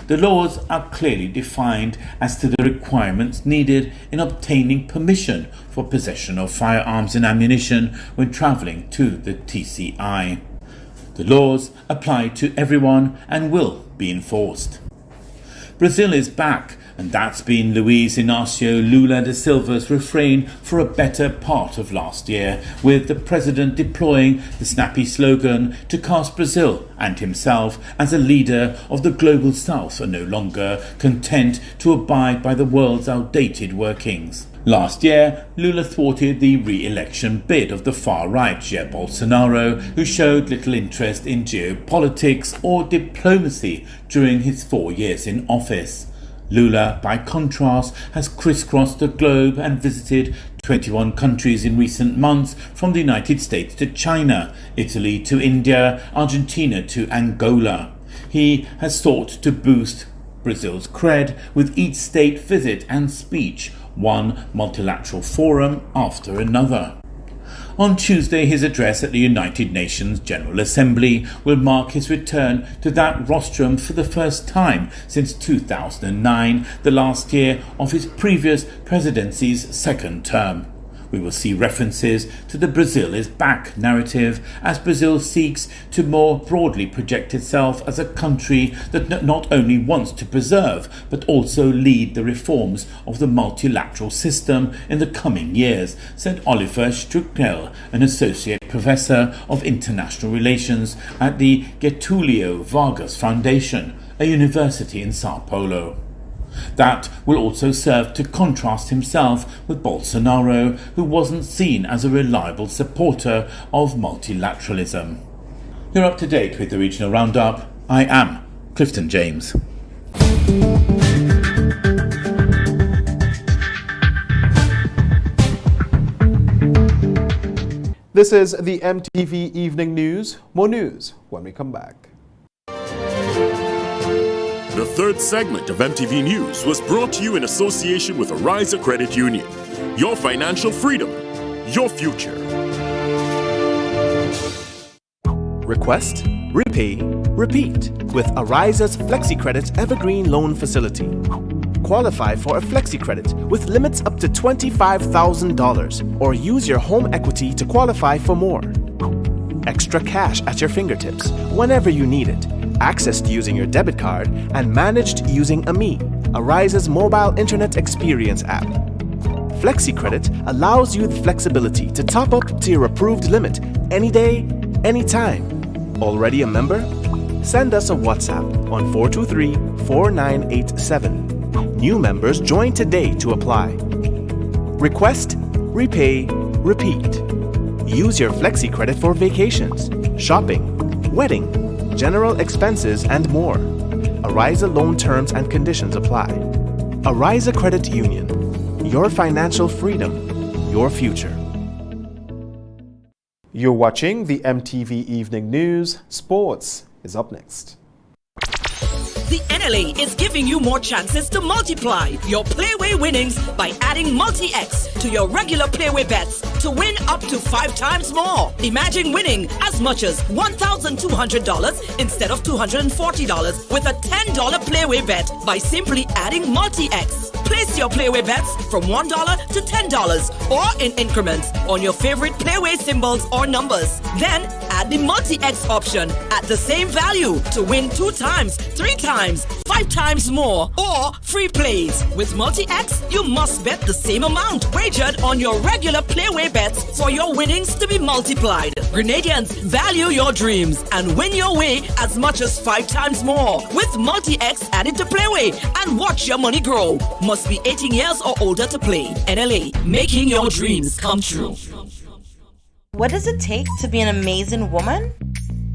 The laws are clearly defined as to the requirements needed in obtaining permission for possession of firearms and ammunition when travelling to the TCI. The laws apply to everyone and will be enforced. Brazil is back, and that's been Luiz Inácio Lula da Silva's refrain for a better part of last year, with the president deploying the snappy slogan to cast Brazil and himself as a leader of the global south and no longer content to abide by the world's outdated workings. Last year, Lula thwarted the re-election bid of the far-right Jair Bolsonaro, who showed little interest in geopolitics or diplomacy during his 4 years in office. Lula, by contrast, has crisscrossed the globe and visited 21 countries in recent months, from the United States to China, Italy to India, Argentina to Angola. He has sought to boost Brazil's cred with each state visit and speech, one multilateral forum after another. On Tuesday, his address at the United Nations General Assembly will mark his return to that rostrum for the first time since 2009, the last year of his previous presidency's second term. We will see references to the Brazil is back narrative as Brazil seeks to more broadly project itself as a country that not only wants to preserve but also lead the reforms of the multilateral system in the coming years, said Oliver Struckel, an associate professor of international relations at the Getulio Vargas Foundation, a university in Sao Paulo. That will also serve to contrast himself with Bolsonaro, who wasn't seen as a reliable supporter of multilateralism. You're up to date with the Regional Roundup. I am Clifton James. This is the MTV Evening News. More news when we come back. The third segment of MTV News was brought to you in association with Ariza Credit Union. Your financial freedom, your future. Request, repay, repeat with Ariza's FlexiCredit Evergreen Loan Facility. Qualify for a FlexiCredit with limits up to $25,000 or use your home equity to qualify for more. Extra cash at your fingertips whenever you need it. Accessed using your debit card and managed using AMI, Ariza's mobile internet experience app. FlexiCredit allows you the flexibility to top up to your approved limit any day, anytime. Already a member? Send us a WhatsApp on 423-4987. New members join today to apply. Request, repay, repeat. Use your FlexiCredit for vacations, shopping, wedding, general expenses, and more. Ariza loan terms and conditions apply. Ariza Credit Union. Your financial freedom, your future. You're watching the MTV Evening News. Sports is up next. The NLA is giving you more chances to multiply your Playway winnings by adding Multi-X to your regular Playway bets to win up to 5 times more. Imagine winning as much as $1,200 instead of $240 with a $10 Playway bet by simply adding Multi-X. Place your Playway bets from $1 to $10 or in increments on your favorite Playway symbols or numbers. Then add the Multi-X option at the same value to win 2 times, 3 times, 5 times more or free plays. With Multi-X, you must bet the same amount wagered on your regular Playway bets for your winnings to be multiplied. Grenadians, value your dreams and win your way as much as 5 times more with Multi-X added to Playway and watch your money grow. Must be 18 years or older to play. NLA, making your dreams come true. What does it take to be an amazing woman?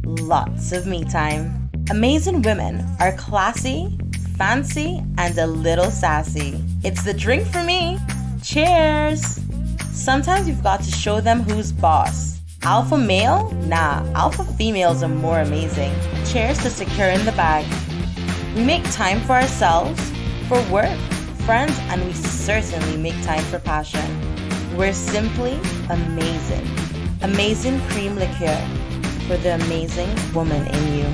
Lots of me time. Amazing women are classy, fancy, and a little sassy. It's the drink for me. Cheers! Sometimes you've got to show them who's boss. Alpha male? Nah, alpha females are more amazing. Cheers to securing the bag. We make time for ourselves, for work, friends, and we certainly make time for passion. We're simply amazing. Amazing cream liqueur for the amazing woman in you.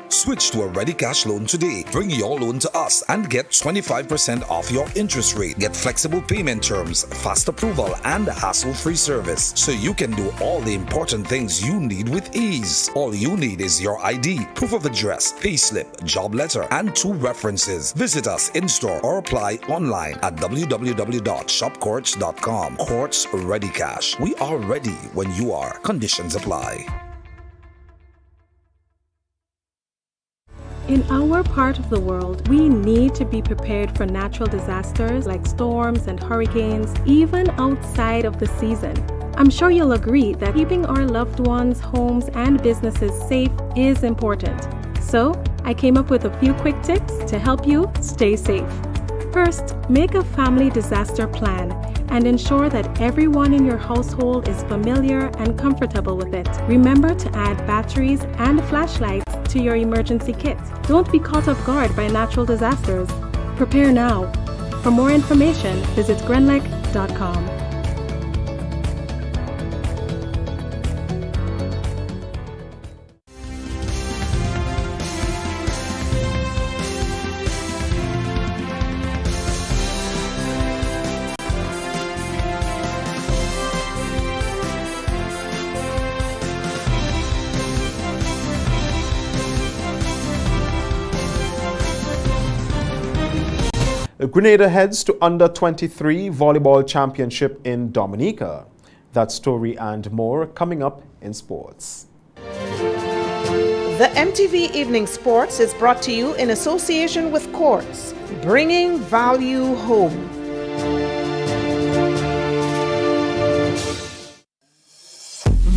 Switch to a Ready Cash loan today. Bring your loan to us and get 25% off your interest rate. Get flexible payment terms, fast approval, and hassle-free service, so you can do all the important things you need with ease. All you need is your ID, proof of address, payslip, job letter, and 2 references. Visit us in-store or apply online at www.shopcourts.com. Courts Ready Cash. We are ready when you are. Conditions apply. In our part of the world, we need to be prepared for natural disasters like storms and hurricanes, even outside of the season. I'm sure you'll agree that keeping our loved ones, homes, and businesses safe is important. So, I came up with a few quick tips to help you stay safe. First, make a family disaster plan and ensure that everyone in your household is familiar and comfortable with it. Remember to add batteries and flashlights to your emergency kit. Don't be caught off guard by natural disasters. Prepare now. For more information, visit grenlec.com. Grenada heads to Under-23 Volleyball Championship in Dominica. That story and more coming up in sports. The MTV Evening Sports is brought to you in association with Quartz, bringing value home.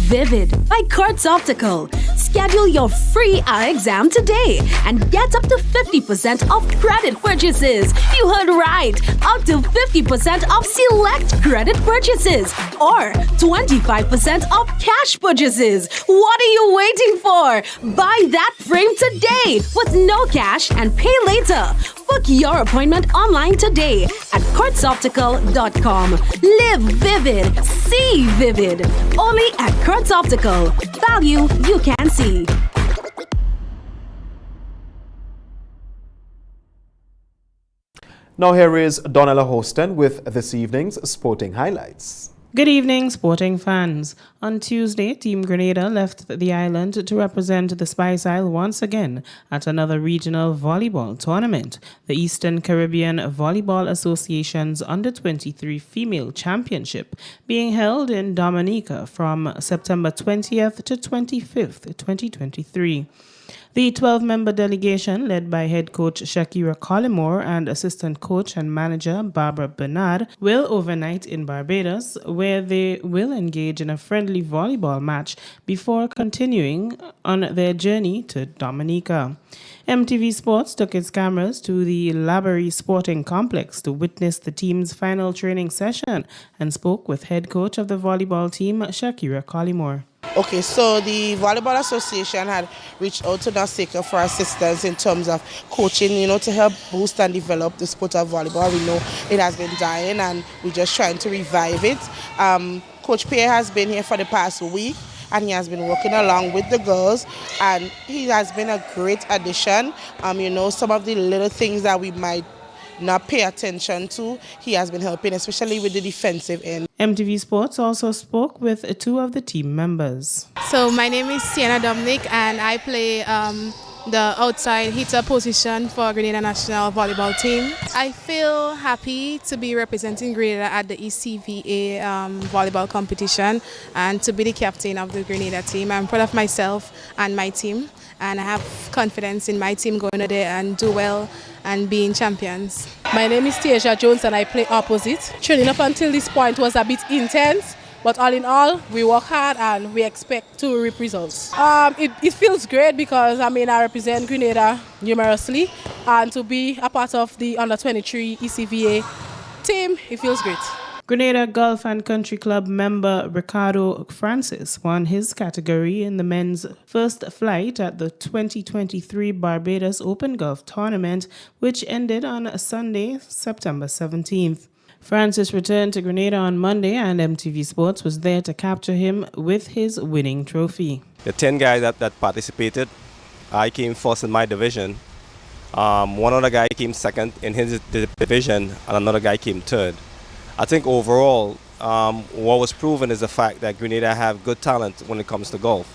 Vivid by Quartz Optical. Schedule your free eye exam today and get up to 50% off credit purchases. You heard right, up to 50% off select credit purchases or 25% off cash purchases. What are you waiting for? Buy that frame today with no cash and pay later. Book your appointment online today at quartzoptical.com. Live vivid, see vivid. Only at Quartz Optical. Value you can see. Now here is Donella Hostin with this evening's sporting highlights. Good evening, sporting fans. On Tuesday, Team Grenada left the island to represent the Spice Isle once again at another regional volleyball tournament, the Eastern Caribbean Volleyball Association's Under-23 Female Championship, being held in Dominica from September 20th to 25th, 2023. The 12-member delegation, led by head coach Shakira Collymore and assistant coach and manager Barbara Bernard, will overnight in Barbados, where they will engage in a friendly volleyball match before continuing on their journey to Dominica. MTV Sports took its cameras to the Laborie Sporting Complex to witness the team's final training session and spoke with head coach of the volleyball team, Shakira Collymore. Okay, so the Volleyball Association had reached out to NASICA for assistance in terms of coaching, to help boost and develop the sport of volleyball. We know it has been dying and we're just trying to revive it. Coach Pierre has been here for the past week and he has been working along with the girls and he has been a great addition. Some of the little things that we might not pay attention to, he has been helping, especially with the defensive end. MTV Sports also spoke with two of the team members. So my name is Sienna Dominic and I play the outside hitter position for Grenada National Volleyball Team. I feel happy to be representing Grenada at the ECVA volleyball competition and to be the captain of the Grenada team. I'm proud of myself and my team, and I have confidence in my team going there and do well and being champions. My name is Tasia Jones and I play opposite. Training up until this point was a bit intense, but all in all, we work hard and we expect to reap results. It feels great because I represent Grenada numerously, and to be a part of the Under-23 ECVA team, it feels great. Grenada Golf and Country Club member Ricardo Francis won his category in the men's first flight at the 2023 Barbados Open Golf Tournament, which ended on Sunday, September 17th. Francis returned to Grenada on Monday and MTV Sports was there to capture him with his winning trophy. The 10 guys that participated, I came first in my division. One other guy came second in his division and another guy came third. I think overall, what was proven is the fact that Grenada have good talent when it comes to golf.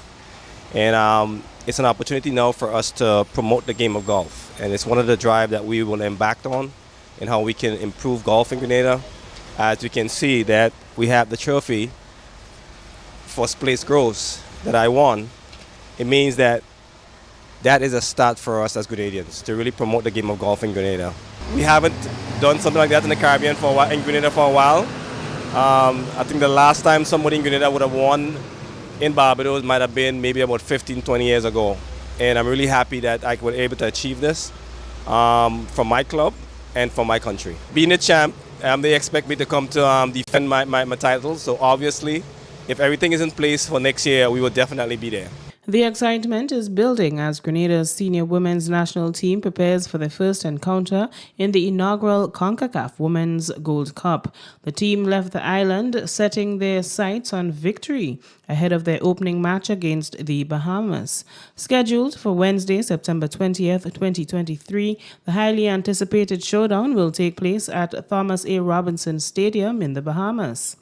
And it's an opportunity now for us to promote the game of golf. And it's one of the drive that we will embark on and how we can improve golf in Grenada. As you can see that we have the trophy, first place gross, that I won. It means that is a start for us as Grenadians to really promote the game of golf in Grenada. We haven't done something like that in the Caribbean in Grenada for a while. I think the last time somebody in Grenada would have won in Barbados might have been maybe about 15, 20 years ago. And I'm really happy that I was able to achieve this for my club and for my country. Being a champ, they expect me to come to defend my title. So obviously, if everything is in place for next year, we will definitely be there. The excitement is building as Grenada's senior women's national team prepares for their first encounter in the inaugural CONCACAF Women's Gold Cup. The team left the island setting their sights on victory ahead of their opening match against the Bahamas. Scheduled for Wednesday, September 20th, 2023, the highly anticipated showdown will take place at Thomas A. Robinson Stadium in the Bahamas.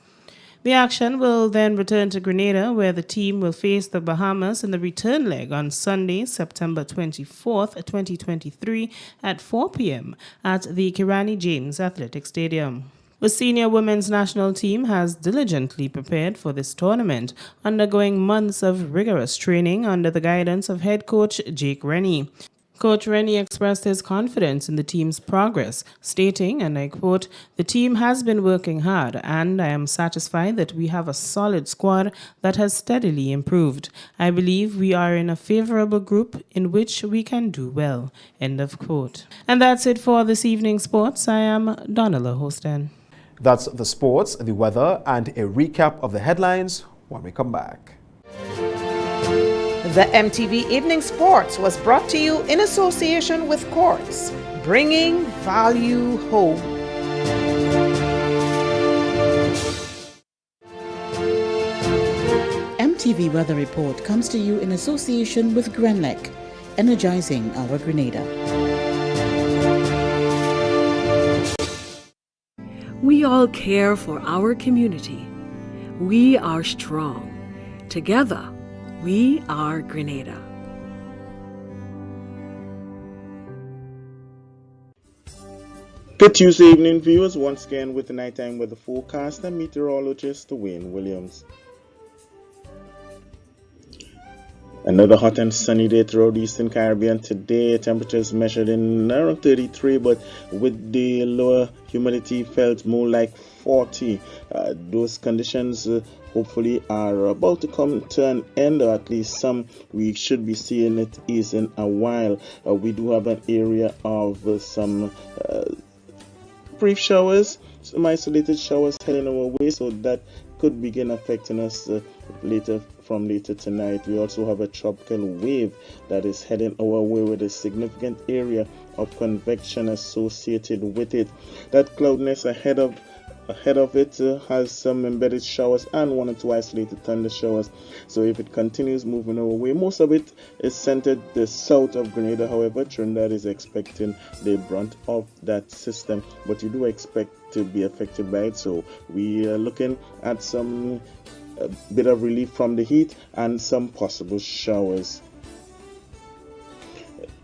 The action will then return to Grenada, where the team will face the Bahamas in the return leg on Sunday, September 24th, 2023 at 4 p.m. at the Kirani James Athletic Stadium. The senior women's national team has diligently prepared for this tournament, undergoing months of rigorous training under the guidance of head coach Jake Rennie. Coach Rennie expressed his confidence in the team's progress, stating, and I quote, "The team has been working hard and I am satisfied that we have a solid squad that has steadily improved. I believe we are in a favorable group in which we can do well." End of quote. And that's it for this evening's sports. I am Donala Hostin. That's the sports, the weather, and a recap of the headlines when we come back. The MTV Evening Sports was brought to you in association with Quartz, bringing value home. MTV Weather Report comes to you in association with Grenlec, energizing our Grenada. We all care for our community. we are strong. Together, we are Grenada. Good Tuesday evening, viewers. Once again with the nighttime weather forecast and meteorologist Wayne Williams. Another hot and sunny day throughout the Eastern Caribbean today. Temperatures measured in around 33, but with the lower humidity felt more like 40. Those conditions hopefully are about to come to an end, or at least some we should be seeing it ease in a while. We do have an area of some brief showers, some isolated showers heading our way, so that could begin affecting us later tonight. We also have a tropical wave that is heading our way with a significant area of convection associated with it. That cloudiness ahead of it has some embedded showers and 1 or 2 isolated thunder showers. So if it continues moving our way, most of it is centered the south of Grenada. However, Trinidad is expecting the brunt of that system, but you do expect to be affected by it. So we are looking at some bit of relief from the heat and some possible showers.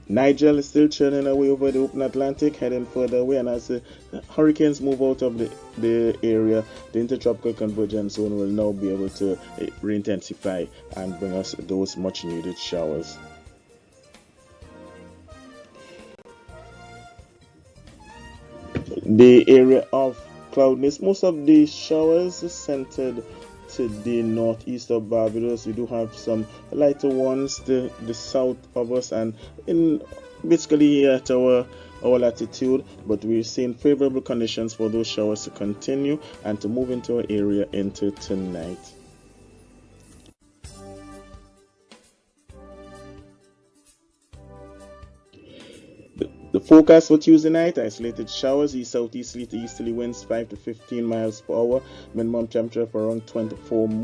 Nigel is still churning away over the open Atlantic, heading further away, and as the hurricanes move out of the area, the intertropical convergence zone will now be able to re-intensify and bring us those much needed showers. The area of cloudiness, most of the showers are centered to the northeast of Barbados. We do have some lighter ones to the south of us and in basically at our latitude, but we're seeing favorable conditions for those showers to continue and to move into our area into tonight. The forecast for Tuesday night: isolated showers, east southeasterly to easterly winds 5 to 15 miles per hour, minimum temperature for around 24. The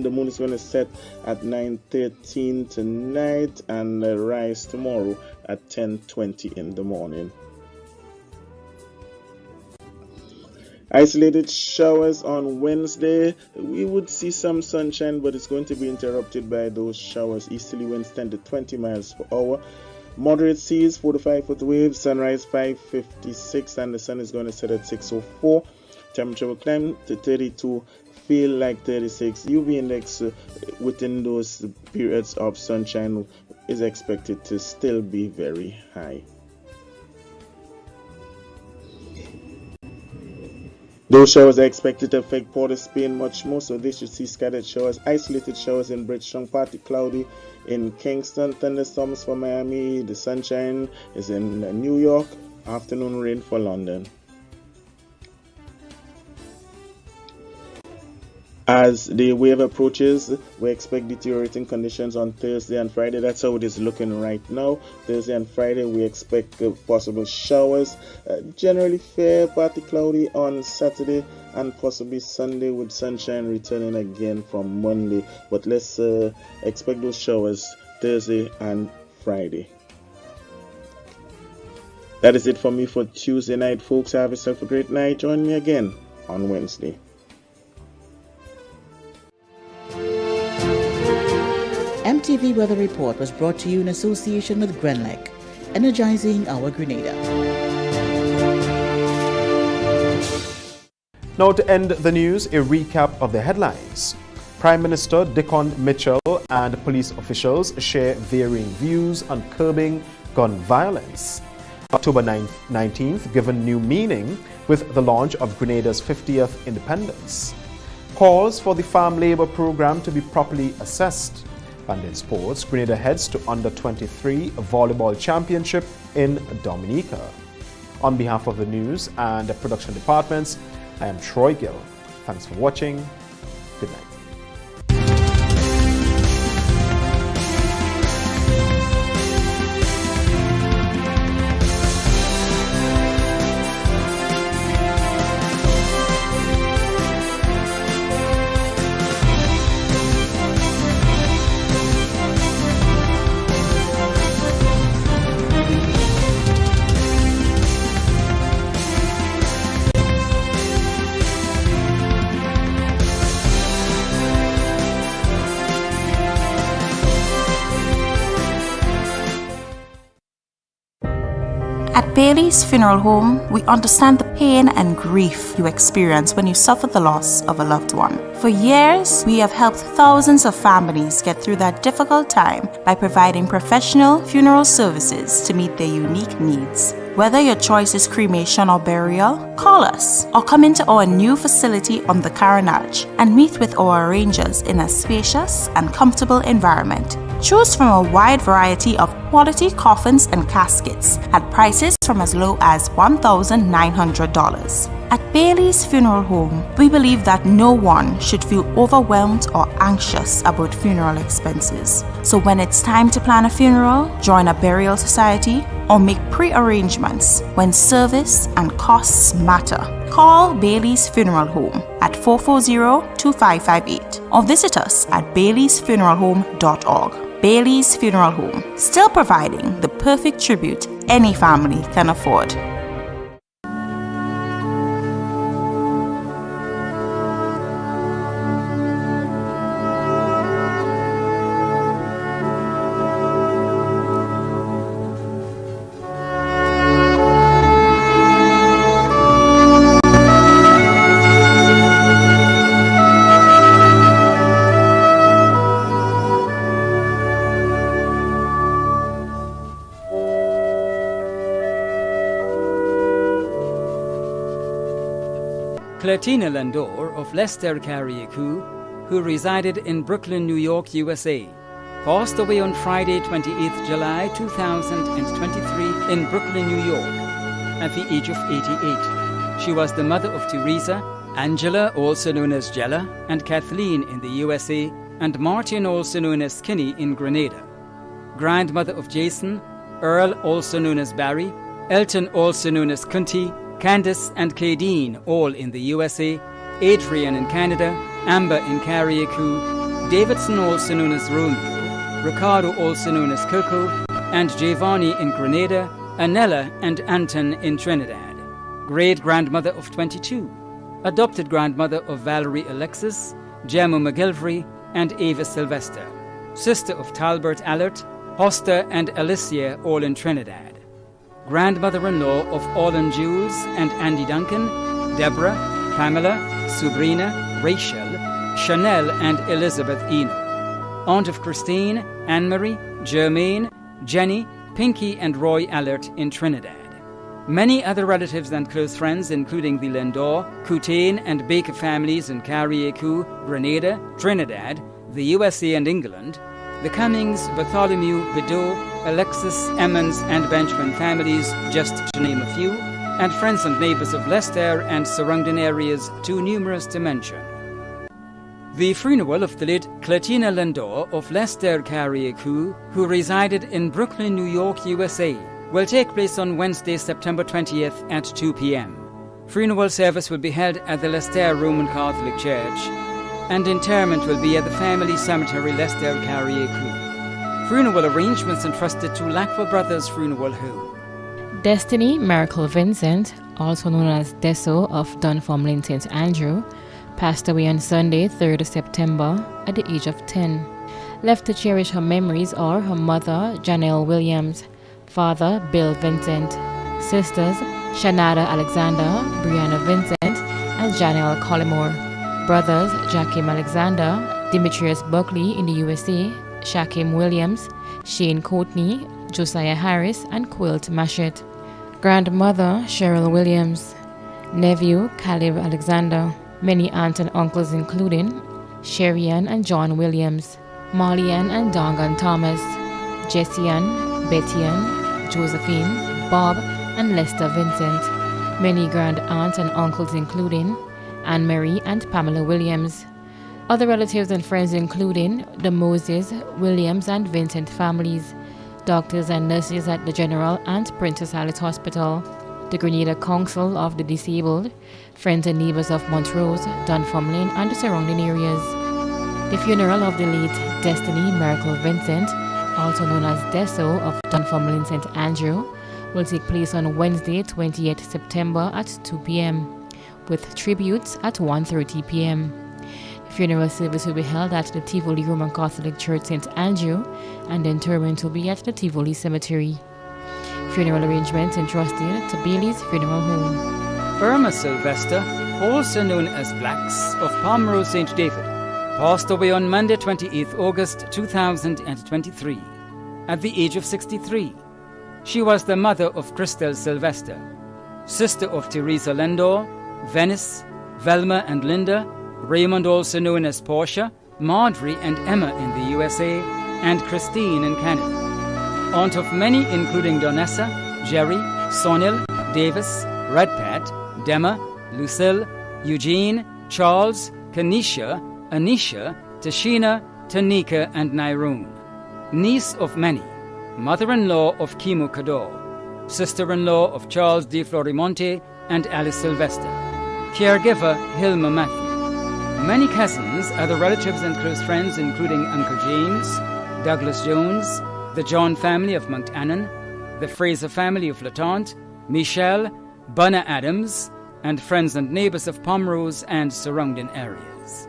moon is going to set at 9:13 tonight and rise tomorrow at 10:20 in the morning. Isolated showers on Wednesday. We would see some sunshine, but it's going to be interrupted by those showers. Easterly winds 10 to 20 miles per hour. Moderate seas, 4 to 5 foot waves. Sunrise 5:56, and the sun is going to set at 6:04. Temperature will climb to 32, feel like 36. UV index within those periods of sunshine is expected to still be very high. Those showers are expected to affect Port of Spain much more, so they should see scattered showers, isolated showers in Bridgetown, partly cloudy in Kingston, thunderstorms for Miami. The sunshine is in New York, afternoon rain for London. As the wave approaches, we expect deteriorating conditions on Thursday and Friday. That's how it is looking right now. Thursday and Friday, we expect possible showers. Generally fair, partly cloudy on Saturday and possibly Sunday, with sunshine returning again from Monday. But let's expect those showers Thursday and Friday. That is it for me for Tuesday night, folks. Have yourself a great night. Join me again on Wednesday. MTV Weather Report was brought to you in association with Grenlec, energizing our Grenada. Now to end the news, a recap of the headlines. Prime Minister Dickon Mitchell and police officials share varying views on curbing gun violence. October 19th given new meaning with the launch of Grenada's 50th independence. Calls for the farm labor program to be properly assessed. And in sports, Grenada heads to Under-23 Volleyball Championship in Dominica. On behalf of the news and the production departments, I am Troy Gill. Thanks for watching. Good night. At Bailey's Funeral Home, we understand the pain and grief you experience when you suffer the loss of a loved one. For years, we have helped thousands of families get through that difficult time by providing professional funeral services to meet their unique needs. Whether your choice is cremation or burial, call us or come into our new facility on the Carenage and meet with our arrangers in a spacious and comfortable environment. Choose from a wide variety of quality coffins and caskets at prices from as low as $1,900. At Bailey's Funeral Home, we believe that no one should feel overwhelmed or anxious about funeral expenses. So when it's time to plan a funeral, join a burial society, or make pre-arrangements when service and costs matter, call Bailey's Funeral Home at 440-2558 or visit us at baileysfuneralhome.org. Bailey's Funeral Home, still providing the perfect tribute any family can afford. Cletina Landor of Leicester Carriacou, who resided in Brooklyn, New York, USA, passed away on Friday, 28th July 2023 in Brooklyn, New York, at the age of 88. She was the mother of Teresa, Angela, also known as Jella, and Kathleen in the USA, and Martin, also known as Skinny, in Grenada. Grandmother of Jason, Earl, also known as Barry, Elton, also known as Kunti, Candace and Kadeen, all in the USA, Adrian in Canada, Amber in Carriacou, Davidson, also known as Romeo, Ricardo, also known as Coco, and Giovanni in Grenada, Anella and Anton in Trinidad. Great-grandmother of 22, adopted grandmother of Valerie Alexis, Gemma McGilvery, and Ava Sylvester, sister of Talbert Allert, Hoster and Alicia, all in Trinidad. Grandmother-in-law of Orlin Jules and Andy Duncan, Deborah, Pamela, Sabrina, Rachel, Chanel and Elizabeth Eno. Aunt of Christine, Anne-Marie, Germaine, Jenny, Pinky and Roy Allert in Trinidad. Many other relatives and close friends, including the Lendor, Coutain and Baker families in Carriacou, Grenada, Trinidad, the USA and England, the Cummings, Bartholomew, Bideau, Alexis, Emmons and Benjamin families, just to name a few, and friends and neighbors of Leicester and surrounding areas too numerous to mention. The funeral of the late Cletina Landor of Leicester Carriacou, who resided in Brooklyn, New York, USA, will take place on Wednesday, September 20th at 2 p.m. Funeral service will be held at the Leicester Roman Catholic Church, and interment will be at the family cemetery, Leicester Carriacou. Funeral arrangements entrusted to Lackwell Brothers Funeral Home. Destiny Miracle Vincent, also known as Deso of Dunfermline St. Andrew, passed away on Sunday, 3rd September, at the age of 10. Left to cherish her memories are her mother, Janelle Williams, father, Bill Vincent, sisters, Shanada Alexander, Brianna Vincent, and Janelle Collymore, brothers, Jakim Alexander, Demetrius Buckley in the USA, Shakim Williams, Shane Courtney, Josiah Harris, and Quilt Mashett. Grandmother, Cheryl Williams. Nephew, Caleb Alexander. Many aunts and uncles including Sherrian and John Williams, Marlian and Dongan Thomas, Jessian, Bettian, Josephine, Bob, and Lester Vincent. Many grand aunts and uncles including Anne-Marie and Pamela Williams. Other relatives and friends including the Moses, Williams, and Vincent families, doctors and nurses at the General and Princess Alice Hospital, the Grenada Council of the Disabled, friends and neighbors of Montrose, Dunfermline, and the surrounding areas. The funeral of the late Destiny Miracle Vincent, also known as Deso of Dunfermline St. Andrew, will take place on Wednesday, 28th September at 2 p.m., with tributes at 1:30 p.m. The funeral service will be held at the Tivoli Roman Catholic Church St. Andrew, and the interment will be at the Tivoli Cemetery. funeral arrangements entrusted to Bailey's Funeral Home. Irma Sylvester, also known as Blacks of Pomeroy St. David, passed away on Monday 28 August 2023 at the age of 63. She was the mother of Christel Sylvester, sister of Teresa Lendor, Venice, Velma and Linda, Raymond also known as Portia, Marjorie and Emma in the USA, and Christine in Canada. Aunt of many including Donessa, Jerry, Sonil, Davis, Redpat, Dema, Lucille, Eugene, Charles, Kanisha, Anisha, Tashina, Tanika and Nyrone. Niece of many, mother-in-law of Kimo Kador, sister-in-law of Charles de Florimonte and Alice Sylvester, caregiver Hilma Matthew. Many cousins, other relatives and close friends including Uncle James, Douglas Jones, the John family of Mount Annan, the Fraser family of Latente, Michelle, Bunna Adams, and friends and neighbors of Pomerose and surrounding areas.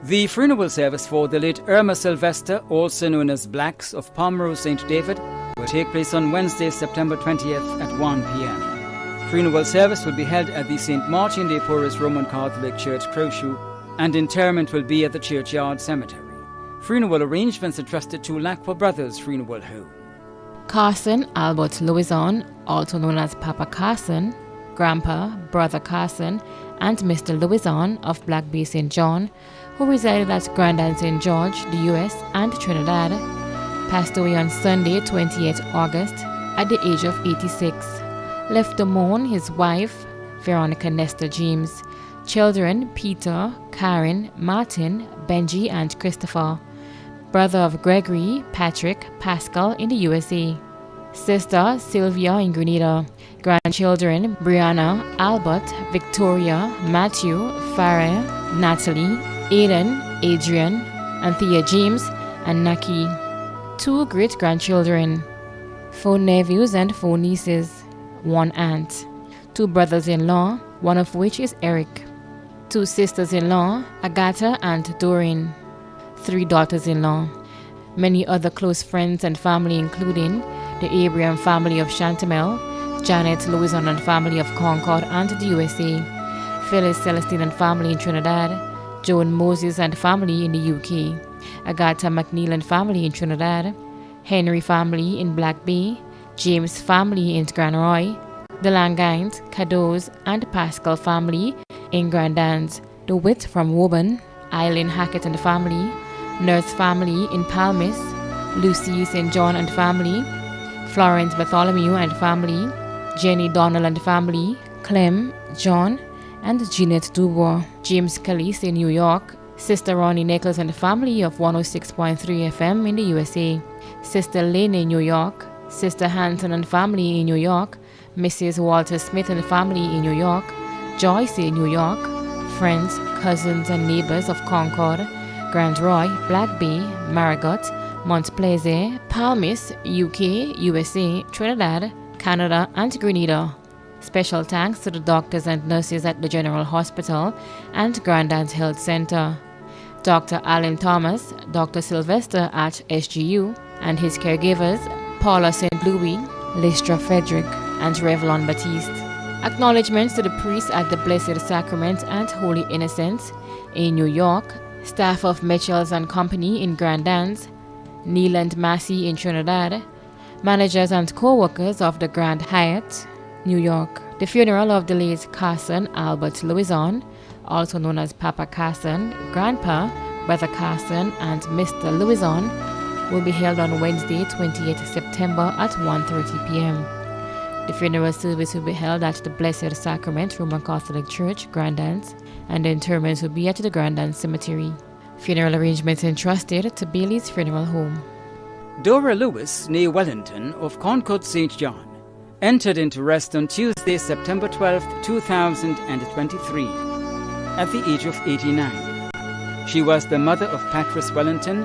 The funeral service for the late Irma Sylvester, also known as Blacks of Pomerose St. David, will take place on Wednesday, September 20th at 1 p.m. Funeral service will be held at the St. Martin de Porres Roman Catholic Church, Crowshoe, and interment will be at the Churchyard Cemetery. Funeral arrangements entrusted to Lacqua Brothers Funeral Home. Carson Albert Louison, also known as Papa Carson, Grandpa, Brother Carson, and Mr. Louison of Black Bay St. John, who resided at Grandad St. George, the U.S. and Trinidad, passed away on Sunday, 28 August, at the age of 86. Left to mourn his wife, Veronica Nestor James, children Peter, Karen, Martin, Benji, and Christopher, brother of Gregory, Patrick, Pascal in the USA, sister Sylvia in Grenada, grandchildren Brianna, Albert, Victoria, Matthew, Farah, Natalie, Aiden, Adrian, Anthea James, and Naki. 2 great-grandchildren, 4 nephews and 4 nieces, 1 aunt, 2 brothers-in-law, one of which is Eric, 2 sisters-in-law, Agatha and Doreen, 3 daughters-in-law, many other close friends and family including the Abraham family of Chantamel, Janet Louison and family of Concord and the USA, Phyllis Celestine and family in Trinidad, Joan Moses and family in the UK, Agatha McNeil and family in Trinidad, Henry family in Black Bay, James family in Grand Roy, the Langines, Cadeaux, and Pascal family in Grandans, the Witt from Woburn, Eileen Hackett and family, Nurse family in Palmis, Lucy St. John and family, Florence Bartholomew and family, Jenny Donnell and family, Clem, John, and Jeanette Dubois, James Calise in New York, Sister Ronnie Nichols and family of 106.3 FM in the USA, Sister Lane in New York, Sister Hanson and family in New York, Mrs. Walter Smith and family in New York, Joyce in New York, friends, cousins and neighbors of Concord, Grand Roy, Black Bay, Marigot, Mont Plaisir, Palmis, UK, USA, Trinidad, Canada, and Grenada. Special thanks to the doctors and nurses at the General Hospital and Grandad's Health Center, Dr. Alan Thomas, Dr. Sylvester at SGU, and his caregivers, Paula St. Louis, Lystra Frederick, and Revlon Baptiste. Acknowledgements to the priests at the Blessed Sacrament and Holy Innocents in New York, staff of Mitchells and Company in Grandans, Neil and Massey in Trinidad, managers and co-workers of the Grand Hyatt, New York. The funeral of the late Carson Albert Louison, also known as Papa Carson, Grandpa, Brother Carson, and Mr. Louison, will be held on Wednesday, 28 September at 1:30 p.m. The funeral service will be held at the Blessed Sacrament Roman Catholic Church, Grandans, and the interment will be at the Grandans Cemetery. Funeral arrangements entrusted to Bailey's Funeral Home. Dora Lewis, née Wellington, of Concord St. John, entered into rest on Tuesday, September 12, 2023, at the age of 89. She was the mother of Patrice Wellington,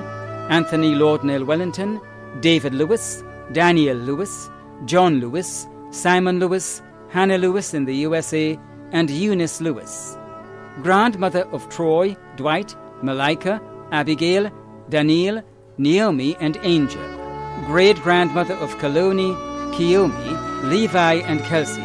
Anthony Lordnell Wellington, David Lewis, Daniel Lewis, John Lewis, Simon Lewis, Hannah Lewis in the USA, and Eunice Lewis. Grandmother of Troy, Dwight, Malika, Abigail, Daniel, Naomi, and Angel. Great-grandmother of Kaloni, Kiyomi, Levi and Kelsey,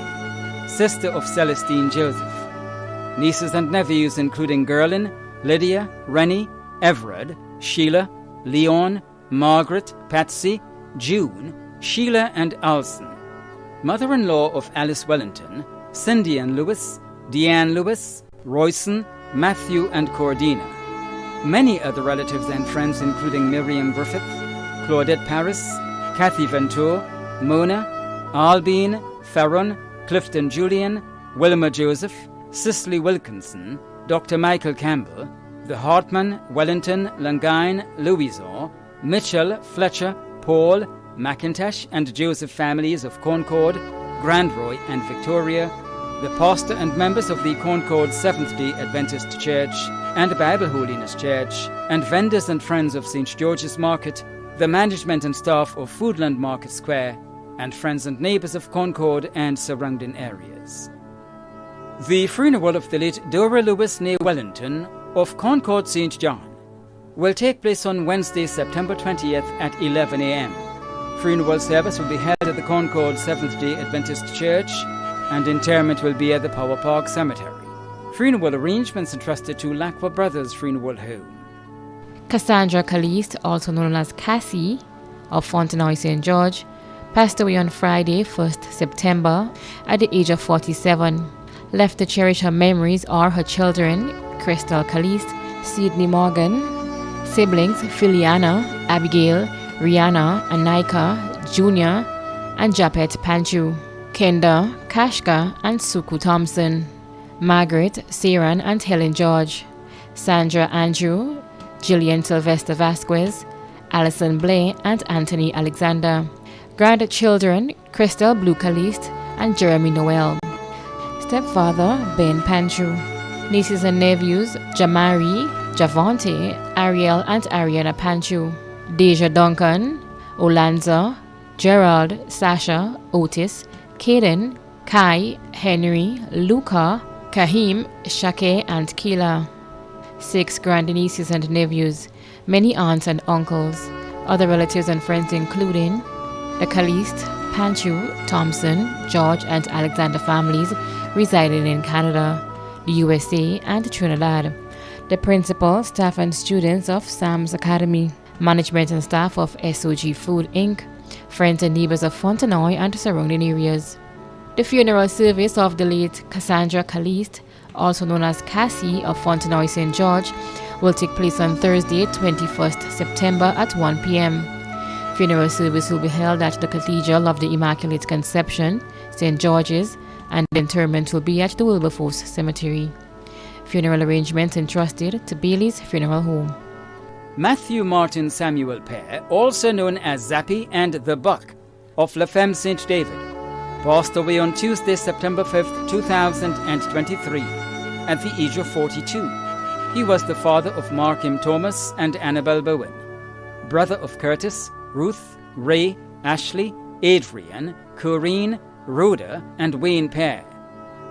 sister of Celestine Joseph. Nieces and nephews including Gerlin, Lydia, Rennie, Everard, Sheila, Leon, Margaret, Patsy, June, Sheila and Alson. Mother-in-law of Alice Wellington, Cindy and Lewis, Deanne Lewis, Royson, Matthew and Cordina. Many other relatives and friends including Miriam Griffith, Claudette Paris, Kathy Venture, Mona, Albine, Farron, Clifton Julian, Wilma Joseph, Cicely Wilkinson, Dr. Michael Campbell, the Hartman, Wellington, Langine, Louison, Mitchell, Fletcher, Paul, McIntosh and Joseph families of Concord, Grandroy and Victoria, the pastor and members of the Concord Seventh-day Adventist Church and Bible Holiness Church, and vendors and friends of St. George's Market, the management and staff of Foodland Market Square, and friends and neighbours of Concord and surrounding areas. The funeral of the late Dora Lewis née Wellington of Concord St. John will take place on Wednesday, September 20th at 11 a.m. Funeral service will be held at the Concord Seventh-day Adventist Church, and interment will be at the Power Park Cemetery. Funeral arrangements entrusted to Lacqua Brothers Funeral Home. Cassandra Caliste, also known as Cassie, of Fontenoy St. George, passed away on Friday, 1st September, at the age of 47. Left to cherish her memories are her children, Crystal Caliste, Sydney Morgan, siblings Filiana, Abigail, Rihanna, Anika, Junior, and Japet Panchu, Kenda, Kashka, and Suku Thompson, Margaret, Saran, and Helen George, Sandra Andrew, Jillian Sylvester Vasquez, Alison Blair, and Anthony Alexander. Grandchildren, Crystal Blue Caliste and Jeremy Noel. Stepfather, Ben Panchu. Nieces and nephews, Jamari, Javante, Ariel, and Ariana Panchu. Deja Duncan, Olanza, Gerald, Sasha, Otis, Caden, Kai, Henry, Luca, Kahim, Shake, and Keela. 6 grandnieces and nephews, many aunts and uncles. Other relatives and friends including the Caliste, Panchu, Thompson, George, and Alexander families residing in Canada, the USA, and Trinidad. The principal, staff, and students of Sam's Academy. Management and staff of SOG Food Inc., friends and neighbors of Fontenoy and surrounding areas. The funeral service of the late Cassandra Caliste, also known as Cassie of Fontenoy St. George, will take place on Thursday, 21st September at 1 p.m. Funeral service will be held at the Cathedral of the Immaculate Conception, St. George's, and interment will be at the Wilberforce Cemetery. Funeral arrangements entrusted to Bailey's Funeral Home. Matthew Martin Samuel Pear, also known as Zappy and the Buck, of La Femme St. David, passed away on Tuesday, September 5th, 2023, at the age of 42. He was the father of Markham Thomas and Annabel Bowen, brother of Curtis, Ruth, Ray, Ashley, Adrian, Corinne, Rhoda, and Wayne Pear,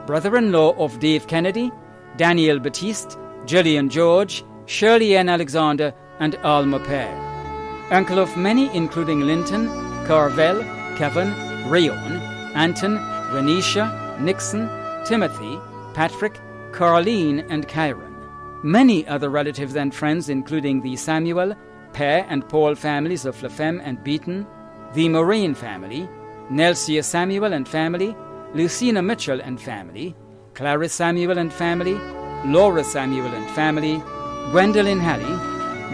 brother-in-law of Dave Kennedy, Daniel Batiste, Gillian George, Shirley Ann Alexander, and Alma Pear. Uncle of many including Linton, Carvel, Kevin, Rayon, Anton, Renisha, Nixon, Timothy, Patrick, Carleen, and Kyron. Many other relatives and friends including the Samuel, Pear, and Paul families of La Femme and Beaton, the Moraine family, Nelsia Samuel and family, Lucina Mitchell and family, Clarice Samuel and family, Laura Samuel and family, Gwendolyn Halley,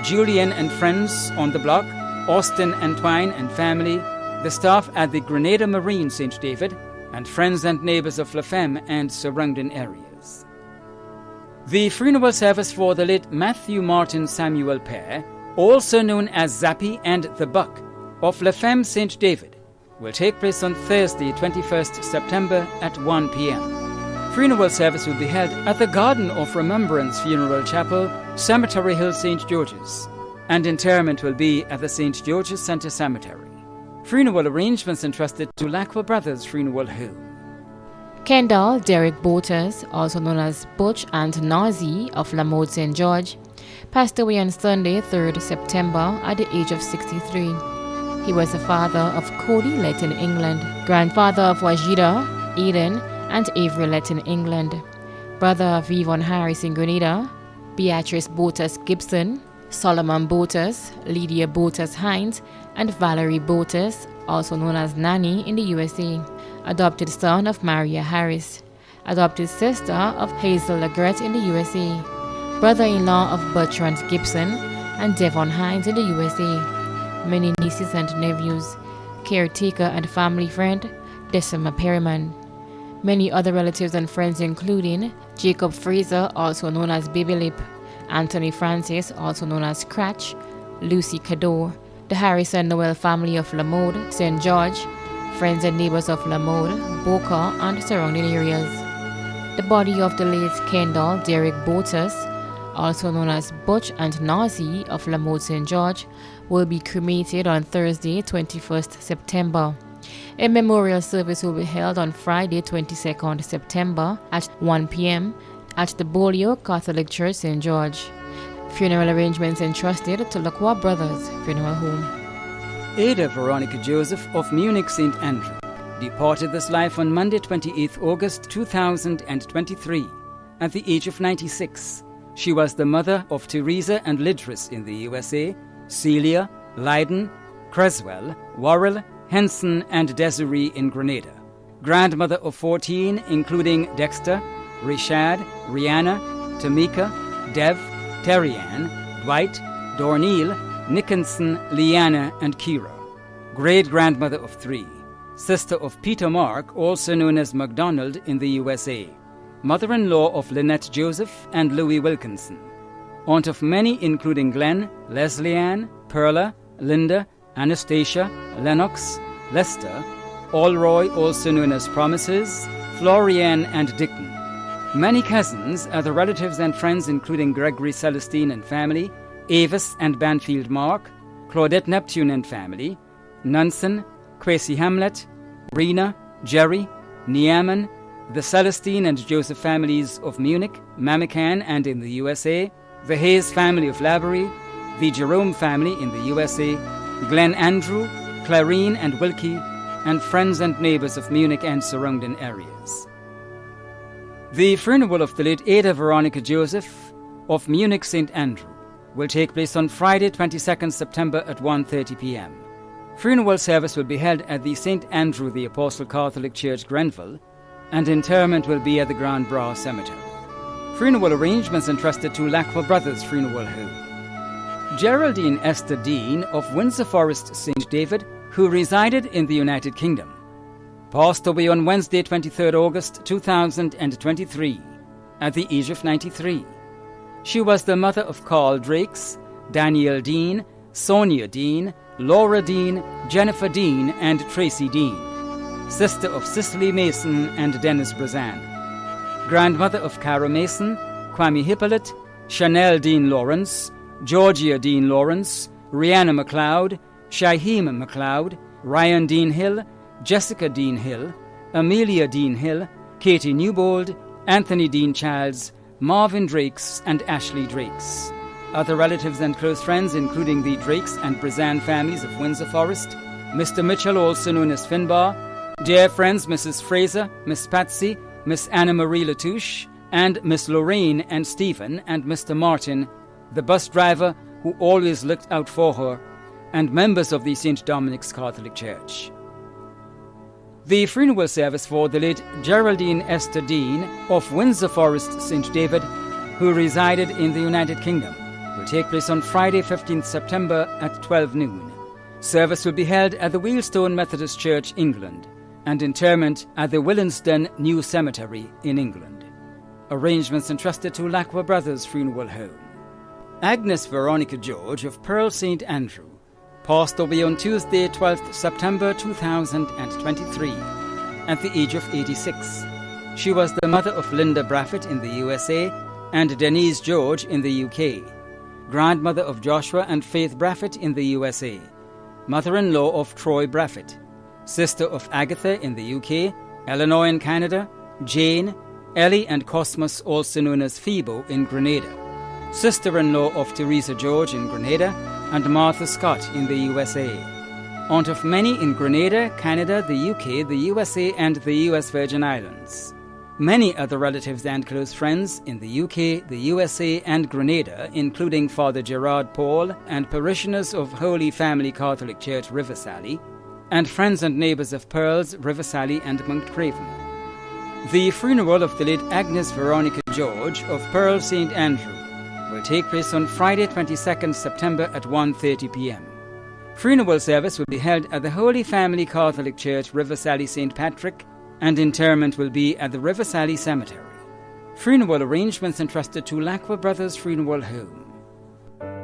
Julian and friends on the block, Austin and Twine and family, the staff at the Grenada Marine St. David, and friends and neighbours of La Femme and surrounding areas. The funeral service for the late Matthew Martin Samuel Pear, also known as Zappy and the Buck, of La Femme St. David, will take place on Thursday, 21st September at 1 p.m. Funeral service will be held at the Garden of Remembrance Funeral Chapel, Cemetery Hill, St. George's, and interment will be at the St. George's Centre Cemetery. Funeral arrangements entrusted to Lacqua Brothers Funeral Home. Kendall Derek Botas, also known as Butch and Nazi of Lamode St. George, passed away on Sunday, 3rd September at the age of 63. He was the father of Cody Lett in England, grandfather of Wajida, Eden, and Avery Lett in England, brother of Yvonne Harris in Grenada, Beatrice Botas Gibson, Solomon Botas, Lydia Botas Hines, and Valerie Botas, also known as Nanny, in the USA. Adopted son of Maria Harris. Adopted sister of Hazel Legrette in the USA. Brother-in-law of Bertrand Gibson and Devon Hines in the USA. Many nieces and nephews. Caretaker and family friend, Decima Perryman. Many other relatives and friends including Jacob Fraser, also known as Baby Lip, Anthony Francis, also known as Cratch, Lucy Cador, the Harris and Noel family of Lamode, St. George, friends and neighbors of Lamode, Boca, and surrounding areas. The body of the late Kendall Derek Botas, also known as Butch and Nazi of Lamode St. George, will be cremated on Thursday, 21st September. A memorial service will be held on Friday, 22nd September at 1 p.m. at the Bolio Catholic Church, St. George. Funeral arrangements entrusted to Lacroix Brothers Funeral Home. Ada Veronica Joseph of Munich St. Andrew departed this life on Monday, 28th August 2023 at the age of 96. She was the mother of Teresa and Lidris in the USA, Celia, Leiden, Creswell, Worrell, Henson, and Desiree in Grenada. Grandmother of 14, including Dexter, Rishad, Rihanna, Tamika, Dev, Terrianne, Dwight, Dorneel, Nickinson, Leanna, and Kira. Great-grandmother of 3. Sister of Peter Mark, also known as MacDonald in the USA. Mother-in-law of Lynette Joseph and Louis Wilkinson. Aunt of many including Glenn, Leslie-Ann, Perla, Linda, Anastasia, Lennox, Lester, Allroy, also known as Promises, Florian, and Dickon. Many cousins, other relatives and friends including Gregory Celestine and family, Avis and Banfield Mark, Claudette Neptune and family, Nunson, Quasi Hamlet, Rena, Jerry, Niaman, the Celestine and Joseph families of Munich, Mamican and in the USA, the Hayes family of Laborie, the Jerome family in the USA, Glen Andrew, Clarine and Wilkie, and friends and neighbors of Munich and surrounding areas. The funeral of the late Ada Veronica Joseph of Munich St. Andrew will take place on Friday, 22nd September at 1:30 p.m. Funeral service will be held at the St. Andrew the Apostle Catholic Church, Grenville, and interment will be at the Grand Bras Cemetery. Funeral arrangements entrusted to Lacroix Brothers Funeral Home. Geraldine Esther Dean of Windsor Forest, St. David, who resided in the United Kingdom, passed away on Wednesday, 23rd August 2023, at the age of 93. She was the mother of Carl Drakes, Daniel Dean, Sonia Dean, Laura Dean, Jennifer Dean, and Tracy Dean, sister of Cicely Mason and Dennis Brazan, grandmother of Cara Mason, Kwame Hippolyte, Chanel Dean Lawrence, Georgia Dean Lawrence, Rihanna McLeod, Shaheem McLeod, Ryan Dean Hill, Jessica Dean Hill, Amelia Dean Hill, Katie Newbold, Anthony Dean Childs, Marvin Drakes, and Ashley Drakes. Other relatives and close friends including the Drakes and Brazan families of Windsor Forest, Mr. Mitchell, also known as Finbar, dear friends Mrs. Fraser, Miss Patsy, Miss Anna Marie Latouche, and Miss Lorraine and Stephen, and Mr. Martin, the bus driver who always looked out for her, and members of the St. Dominic's Catholic Church. The funeral service for the late Geraldine Esther Dean of Windsor Forest, St. David, who resided in the United Kingdom, will take place on Friday, 15th September at 12 noon. Service will be held at the Wheelstone Methodist Church, England, and interment at the Willensden New Cemetery in England. Arrangements entrusted to Lacroix Brothers Funeral Home. Agnes Veronica George of Pearl St. Andrew passed away on Tuesday, 12th September 2023, at the age of 86. She was the mother of Linda Braffett in the USA and Denise George in the UK, grandmother of Joshua and Faith Braffett in the USA, mother-in-law of Troy Braffett, sister of Agatha in the UK, Eleanor in Canada, Jane, Ellie and Cosmos, also known as Phoebo, in Grenada, sister-in-law of Teresa George in Grenada, and Martha Scott in the USA. aunt of many in Grenada, Canada, the UK, the USA and the US Virgin Islands. Many other relatives and close friends in the UK, the USA and Grenada, including Father Gerard Paul and parishioners of Holy Family Catholic Church, Riversally, and friends and neighbours of Pearls, Riversally and Mount Craven. The funeral of the late Agnes Veronica George of Pearl St. Andrew will take place on Friday 22nd September at 1:30 p.m. Funeral service will be held at the Holy Family Catholic Church, Riversally St. Patrick, and interment will be at the Riversally Cemetery. Funeral arrangements entrusted to Lacqua Brothers Funeral Home.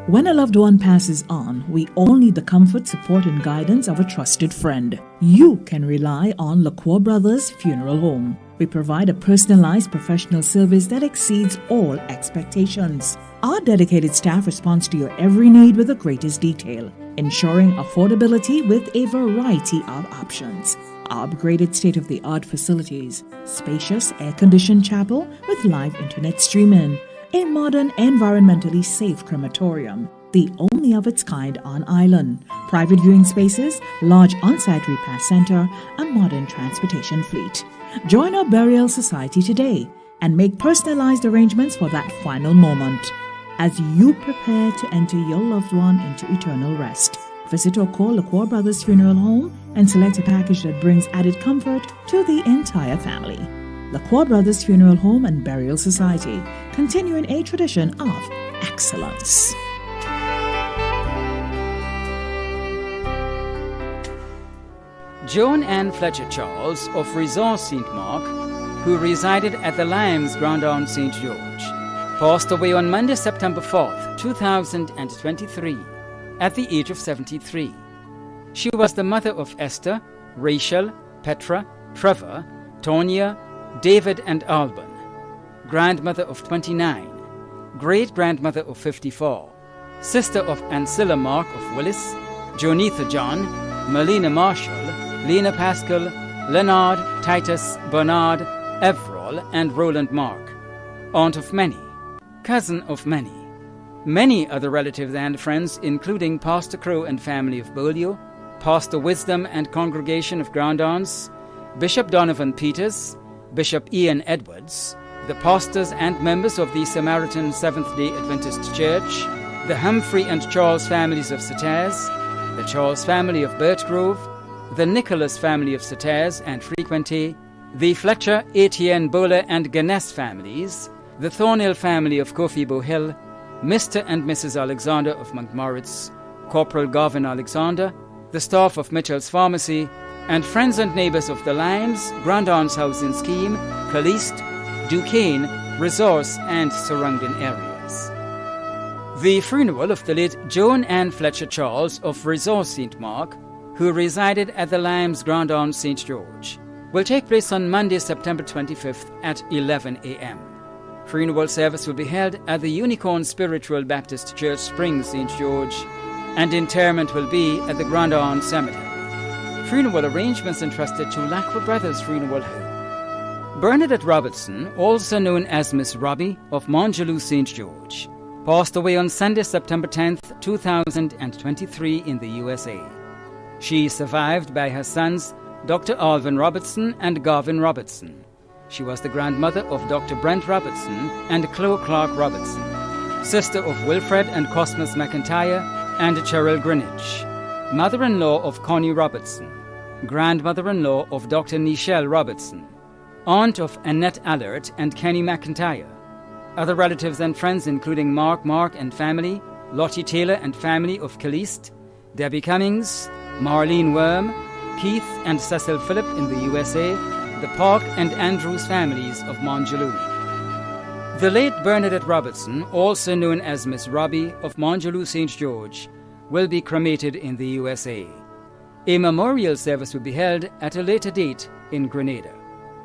When a loved one passes on, we all need the comfort, support, and guidance of a trusted friend. You can rely on Lacqua Brothers Funeral Home. We provide a personalized professional service that exceeds all expectations. Our dedicated staff responds to your every need with the greatest detail, ensuring affordability with a variety of options. Our upgraded state-of-the-art facilities, spacious air-conditioned chapel with live internet streaming, a modern, environmentally safe crematorium, the only of its kind on island, private viewing spaces, large on-site repast center, a modern transportation fleet. Join our burial society today and make personalized arrangements for that final moment as you prepare to enter your loved one into eternal rest. Visit or call Lacqua Brothers Funeral Home and select a package that brings added comfort to the entire family. Lacqua Brothers Funeral Home and Burial Society, continuing a tradition of excellence. Joan Ann Fletcher Charles of Resort St. Mark, who resided at the Limes Grandon St. George, passed away on Monday, September 4th, 2023, at the age of 73. She was the mother of Esther, Rachel, Petra, Trevor, Tonya, David and Alban, grandmother of 29, great-grandmother of 54, sister of Ancilla Mark of Willis, Jonitha John, Melina Marshall, Lena Pascal, Leonard, Titus, Bernard, Everall, and Roland Mark, aunt of many, cousin of many. Many other relatives and friends, including Pastor Crow and family of Bolio, Pastor Wisdom and congregation of Grandons, Bishop Donovan Peters, Bishop Ian Edwards, the pastors and members of the Samaritan Seventh-day Adventist Church, the Humphrey and Charles families of Sataz, the Charles family of Birchgrove, the Nicholas family of Sataz and Frequente, the Fletcher, Etienne, Bowler and Ganes families, the Thornhill family of Kofi Bohill, Mr. and Mrs. Alexander of Montmoritz, Corporal Garvin Alexander, the staff of Mitchell's Pharmacy, and friends and neighbors of the Limes, Grandon's Housing Scheme, Caliste, Duquesne, Resource, and surrounding areas. The funeral of the late Joan Ann Fletcher Charles of Resource St. Mark, who resided at the Limes Grandon St. George, will take place on Monday, September 25th at 11 a.m. Funeral service will be held at the Unicorn Spiritual Baptist Church, Springs, St. George, and interment will be at the Grandon Cemetery. Funeral arrangements entrusted to Lacqua Brothers Funeral Home. Bernadette Robertson, also known as Miss Robbie of Montgelou St. George, passed away on Sunday, September 10th, 2023 in the USA. She is survived by her sons, Dr. Alvin Robertson and Garvin Robertson. She was the grandmother of Dr. Brent Robertson and Chloe Clark Robertson, sister of Wilfred and Cosmas McIntyre and Cheryl Greenwich, mother-in-law of Connie Robertson, grandmother-in-law of Dr. Nichelle Robertson, aunt of Annette Allert and Kenny McIntyre. Other relatives and friends including Mark and family, Lottie Taylor and family of Caliste, Debbie Cummings, Marlene Worm, Keith and Cecil Phillip in the USA, the Park and Andrews families of Montgelou. The late Bernadette Robertson, also known as Miss Robbie of Montgelou St. George, will be cremated in the USA. A memorial service will be held at a later date in Grenada.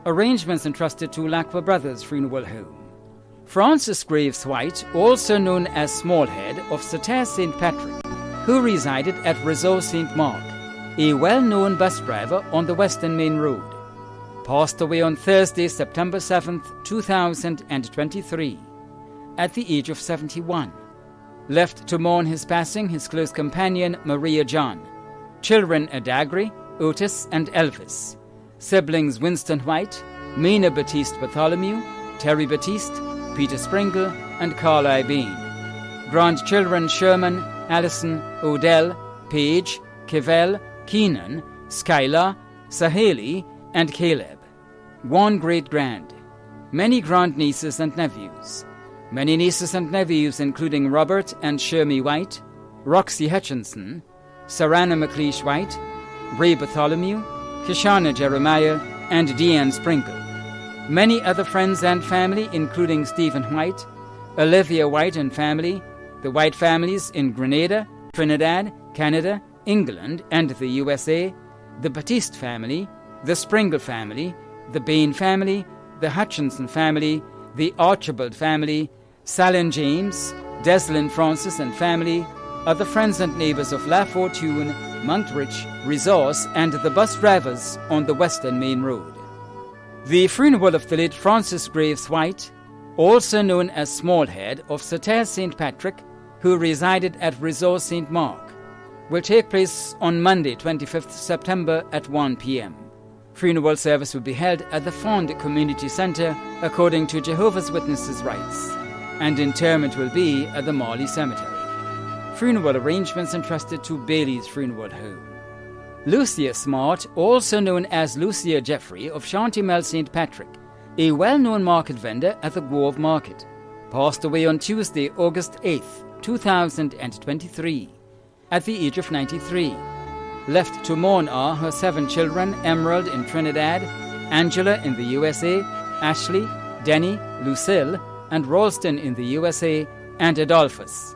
Arrangements entrusted to Lacqua Brothers Funeral Home. Francis Graves White, also known as Smallhead of Sataz St. Patrick, who resided at Resource St. Mark, a well-known bus driver on the Western Main Road, passed away on Thursday, September 7th, 2023, at the age of 71. Left to mourn his passing his close companion, Maria John, Children Adagri, Otis and Elvis. Siblings Winston White, Mina Batiste Bartholomew, Terry Batiste, Peter Springle and Carly Bean. Grandchildren Sherman, Allison, Odell, Paige, Kevell, Keenan, Skylar, Saheli and Caleb. One great-grand. Many grandnieces and nephews. Many nieces and nephews including Robert and Shermy White, Roxy Hutchinson, Sarana McLeish White, Ray Bartholomew, Kishana Jeremiah, and Deanne Sprinkle. Many other friends and family including Stephen White, Olivia White and family, the White families in Grenada, Trinidad, Canada, England, and the USA, the Batiste family, the Springle family, the Bain family, the Hutchinson family, the Archibald family, Salin James, Deslin Francis and family, other friends and neighbours of La Fortune, Montrich, Resource, and the bus drivers on the Western Main Road. The funeral of the late Francis Graves White, also known as Smallhead of Sauterne St. Patrick, who resided at Resource St. Mark, will take place on Monday, 25th September at 1 p.m. Funeral service will be held at the Fond Community Centre according to Jehovah's Witnesses' rites, and interment will be at the Marley Cemetery. Funeral arrangements entrusted to Bailey's Funeral Home. Lucia Smart, also known as Lucia Jeffrey of Shantymel St. Patrick, a well-known market vendor at the Grove Market, passed away on Tuesday, August 8th, 2023, at the age of 93. Left to mourn are her 7 children, Emerald in Trinidad, Angela in the USA, Ashley, Denny, Lucille, and Ralston in the USA, and Adolphus.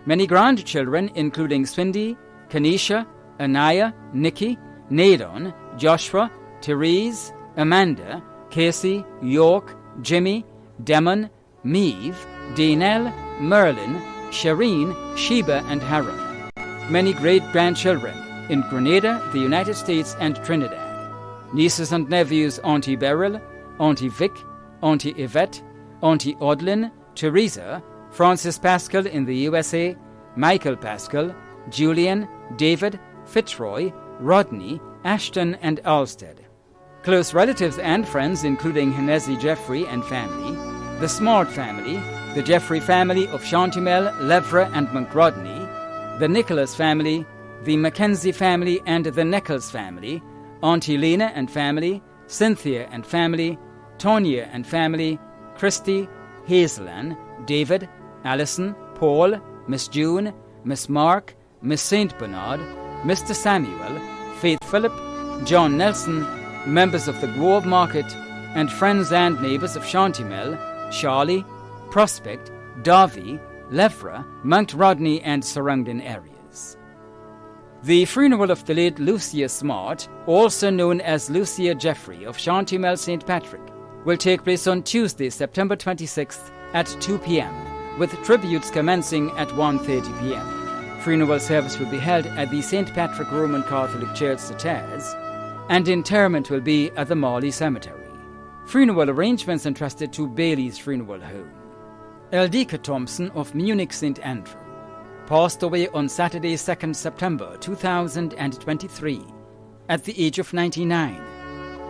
Many grandchildren, including Swindy, Kanisha, Anaya, Nikki, Nadon, Joshua, Therese, Amanda, Casey, York, Jimmy, Demon, Meave, Danelle, Merlin, Shireen, Sheba, and Haran. Many great-grandchildren in Grenada, the United States, and Trinidad. Nieces and nephews Auntie Beryl, Auntie Vic, Auntie Yvette, Auntie Audlin, Teresa, Francis Pascal in the USA, Michael Pascal, Julian, David, Fitzroy, Rodney, Ashton, and Alstead. Close relatives and friends including Hennessy Jeffrey and family, the Smart family, the Jeffrey family of Shantymel, Levra, and Montrodney, the Nicholas family, the Mackenzie family and the Nichols family, Auntie Lena and family, Cynthia and family, Tonya and family, Christy, Hazelan, David, Allison, Paul, Miss June, Miss Mark, Miss St. Bernard, Mr. Samuel, Faith Phillip, John Nelson, members of the Grove Market, and friends and neighbours of Shantymel, Charlie, Prospect, Darby, Levra, Mount Rodney, and surrounding areas. The funeral of the late Lucia Smart, also known as Lucia Jeffrey of Shantymel St. Patrick, will take place on Tuesday, September 26th at 2 p.m., with tributes commencing at 1:30 p.m. Funeral service will be held at the St. Patrick Roman Catholic Church, Sauterne, and interment will be at the Marley Cemetery. Funeral arrangements entrusted to Bailey's Funeral Home. Eldika Thompson of Munich St. Andrew passed away on Saturday, 2nd September 2023, at the age of 99.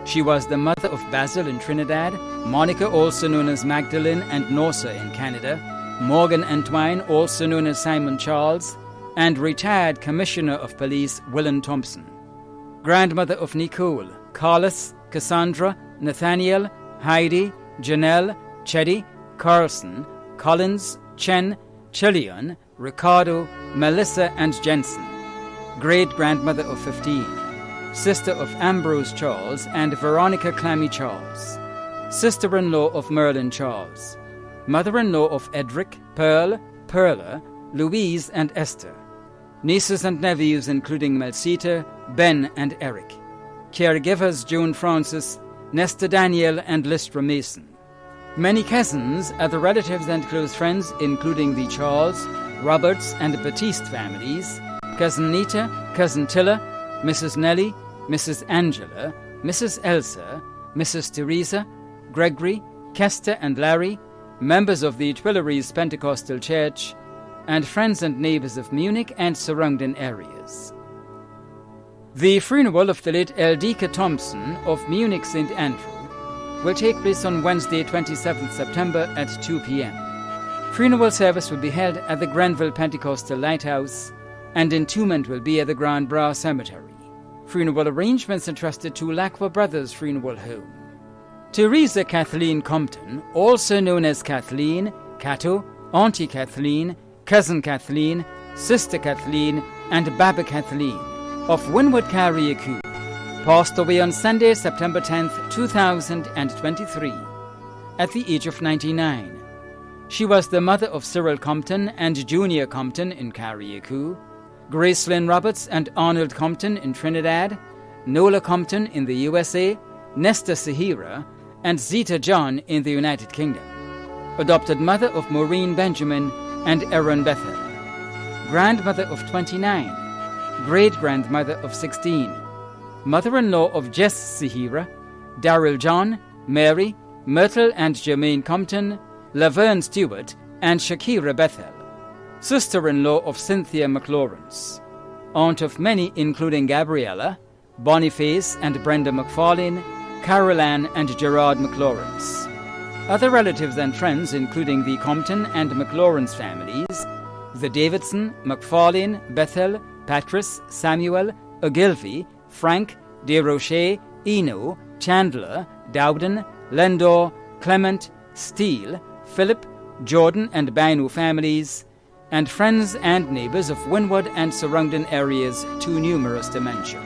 She was the mother of Basil in Trinidad, Monica, also known as Magdalene, and Norsa in Canada, Morgan Entwine, also known as Simon Charles, and retired Commissioner of Police Willen Thompson. Grandmother of Nicole, Carlos, Cassandra, Nathaniel, Heidi, Janelle, Cheddy, Carlson, Collins, Chen, Chillian, Ricardo, Melissa, and Jensen. Great-grandmother of 15. Sister of Ambrose Charles and Veronica Clammy Charles. Sister-in-law of Merlin Charles. Mother-in-law of Edric, Pearl, Perla, Louise, and Esther. Nieces and nephews including Melcita, Ben, and Eric. Caregivers Joan Francis, Nesta Daniel, and Lystra Mason. Many cousins, other relatives and close friends including the Charles, Roberts, and Batiste families, Cousin Nita, Cousin Tilla, Mrs. Nellie, Mrs. Angela, Mrs. Elsa, Mrs. Teresa, Gregory, Kester and Larry, members of the Tuileries Pentecostal Church, and friends and neighbours of Munich and surrounding areas. The funeral of the late Eldika Thompson of Munich St. Andrew will take place on Wednesday 27th September at 2 p.m. Funeral service will be held at the Grenville Pentecostal Lighthouse and entombment will be at the Grand Bras Cemetery. Funeral arrangements entrusted to Lacqua Brothers Funeral Home. Teresa Kathleen Compton, also known as Kathleen, Cato, Auntie Kathleen, Cousin Kathleen, Sister Kathleen, and Baba Kathleen of Winwood Carriacou, passed away on Sunday, September 10th, 2023, at the age of 99. She was the mother of Cyril Compton and Junior Compton in Carriacou, Gracelyn Roberts and Arnold Compton in Trinidad, Nola Compton in the USA, Nesta Sahira, and Zita John in the United Kingdom. Adopted mother of Maureen Benjamin and Erin Bethel. Grandmother of 29. Great-grandmother of 16. Mother-in-law of Jess Sahira, Daryl John, Mary, Myrtle and Jermaine Compton, Laverne Stewart, and Shakira Bethel. Sister-in-law of Cynthia McLawrence. Aunt of many including Gabriella, Boniface and Brenda McFarlane, Carol Ann and Gerard McLawrence. Other relatives and friends including the Compton and McLawrence families, the Davidson, McFarlane, Bethel, Patris, Samuel, Ogilvy, Frank, DeRoche, Eno, Chandler, Dowden, Lendor, Clement, Steele, Philip, Jordan and Bainu families, and friends and neighbors of Winwood and surrounding areas too numerous to mention.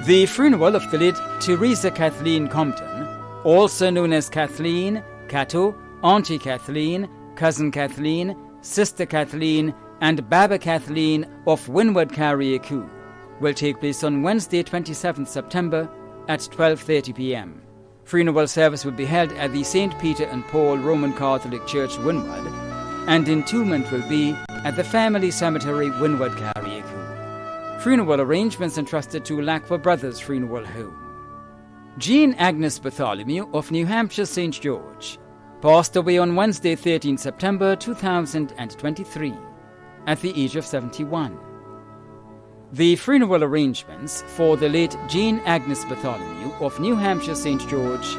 The funeral of the late Teresa Kathleen Compton, also known as Kathleen, Cato, Auntie Kathleen, Cousin Kathleen, Sister Kathleen, and Baba Kathleen of Winwood Carriacou, will take place on Wednesday 27th September at 12:30 p.m. Funeral service will be held at the St. Peter and Paul Roman Catholic Church, Winwood, and entombment will be at the Family Cemetery, Winwood Carriacou. Funeral arrangements entrusted to Lacqua Brothers Funeral Home. Jean Agnes Bartholomew of New Hampshire St. George passed away on Wednesday 13 September 2023 at the age of 71. The funeral arrangements for the late Jean Agnes Bartholomew of New Hampshire St. George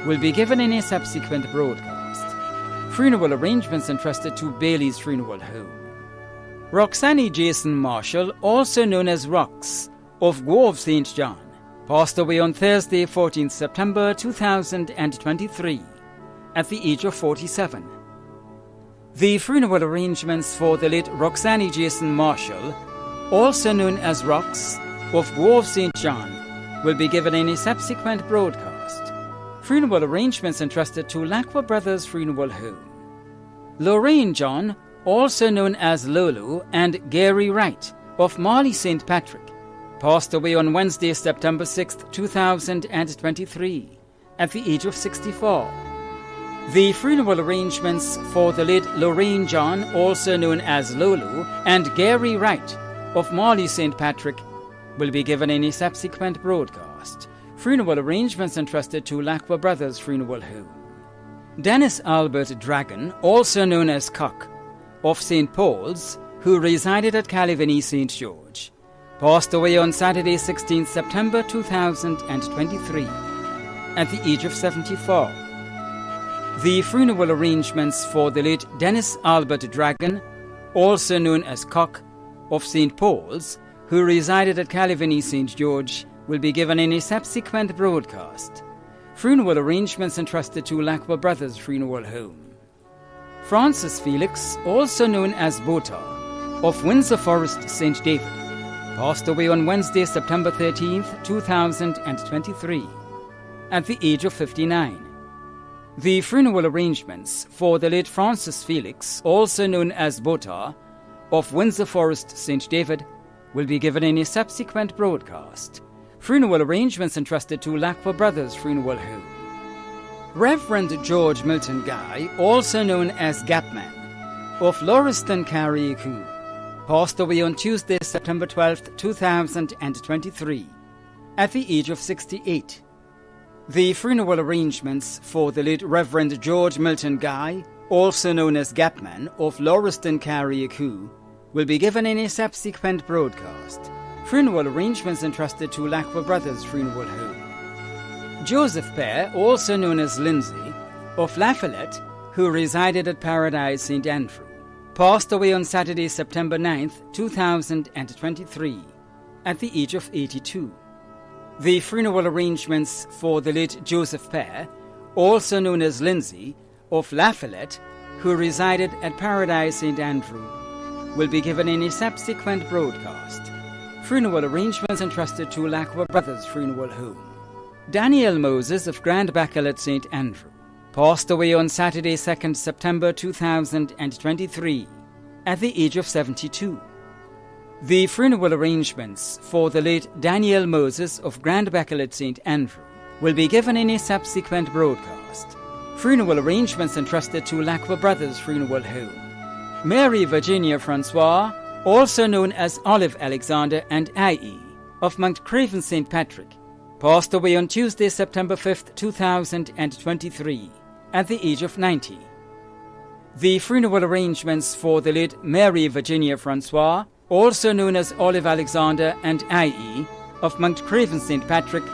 will be given in a subsequent broadcast. Funeral arrangements entrusted to Bailey's Funeral Home. Roxanne Jason Marshall, also known as Rox, of Grove St. John, passed away on Thursday 14 September 2023 at the age of 47. The funeral arrangements for the late Roxanne Jason Marshall, also known as Rox, of Grove St. John, will be given in a subsequent broadcast. Funeral arrangements entrusted to Lacqua Brothers Funeral Home. Lorraine John, also known as Lolo, and Gary Wright, of Marley St. Patrick, passed away on Wednesday, September 6, 2023, at the age of 64. The funeral arrangements for the late Lorraine John, also known as Lolo, and Gary Wright, of Marley St. Patrick, will be given in a subsequent broadcast. Funeral arrangements entrusted to Lacqua Brothers Funeral Home. Dennis Albert Dragon, also known as Cock, of St. Paul's, who resided at Calivany St. George, passed away on Saturday 16 September 2023 at the age of 74. The funeral arrangements for the late Dennis Albert Dragon, also known as Cock, of St. Paul's, who resided at Calivany St. George, will be given in a subsequent broadcast. Funeral arrangements entrusted to Lacqua Brothers Funeral Home. Francis Felix, also known as Bota, of Windsor Forest, St. David, passed away on Wednesday, September 13, 2023, at the age of 59. The funeral arrangements for the late Francis Felix, also known as Bota, of Windsor Forest, St. David, will be given in a subsequent broadcast. Funeral arrangements entrusted to Lacqua Brothers Funeral Home. Reverend George Milton Guy, also known as Gapman, of Lauriston, Carriacou, passed away on Tuesday, September 12, 2023, at the age of 68. The funeral arrangements for the late Reverend George Milton Guy, also known as Gapman, of Lauriston, Carriacou, will be given in a subsequent broadcast. Funeral arrangements entrusted to Lacqua Brothers Funeral Home. Joseph Pear, also known as Lindsay, of Lafayette, who resided at Paradise St. Andrew, passed away on Saturday, September 9th, 2023, at the age of 82. The funeral arrangements for the late Joseph Pear, also known as Lindsay, of Lafayette, who resided at Paradise St. Andrew, will be given in a subsequent broadcast. Funeral arrangements entrusted to Lacqua Brothers Funeral Home. Daniel Moses of Grand Bacalet St. Andrew passed away on Saturday, 2nd September 2023, at the age of 72. The funeral arrangements for the late Daniel Moses of Grand Bacalet St. Andrew will be given in a subsequent broadcast. Funeral arrangements entrusted to Lacqua Brothers Funeral Home. Mary Virginia Francois, also known as Olive Alexander and I.E., of Mount Craven St. Patrick, passed away on Tuesday, September 5th, 2023, at the age of 90. The funeral arrangements for the late Mary Virginia Francois, also known as Olive Alexander and I.E., of Mount Craven St. Patrick,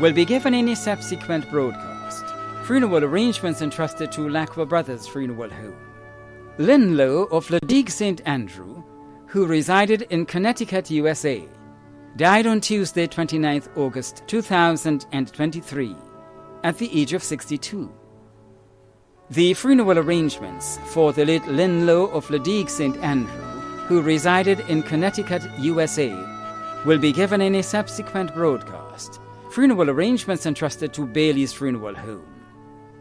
will be given in a subsequent broadcast. Funeral arrangements entrusted to Lacqua Brothers Funeral Home. Lynn Lowe of Ladigue St. Andrew, who resided in Connecticut, USA, died on Tuesday, 29th August 2023, at the age of 62. The funeral arrangements for the late Lynn Lowe of Ladigue St. Andrew, who resided in Connecticut, USA, will be given in a subsequent broadcast. Funeral arrangements entrusted to Bailey's Funeral Home.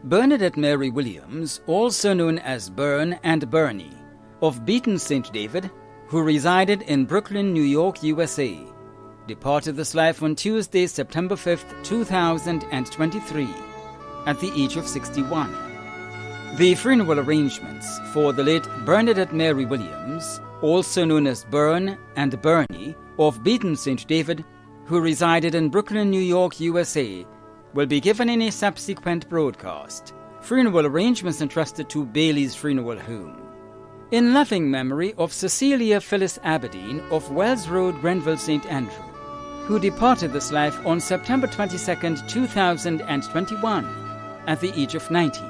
Bernadette Mary Williams, also known as Bern and Bernie, of Beaton St. David, who resided in Brooklyn, New York, USA, departed this life on Tuesday, September 5th, 2023, at the age of 61. The funeral arrangements for the late Bernadette Mary Williams, also known as Bern and Bernie, of Beaton St. David, who resided in Brooklyn, New York, USA, will be given in a subsequent broadcast. Funeral arrangements entrusted to Bailey's Funeral Home. In loving memory of Cecilia Phyllis Aberdeen of Wells Road, Grenville, St. Andrew, who departed this life on September 22nd, 2021, at the age of 90.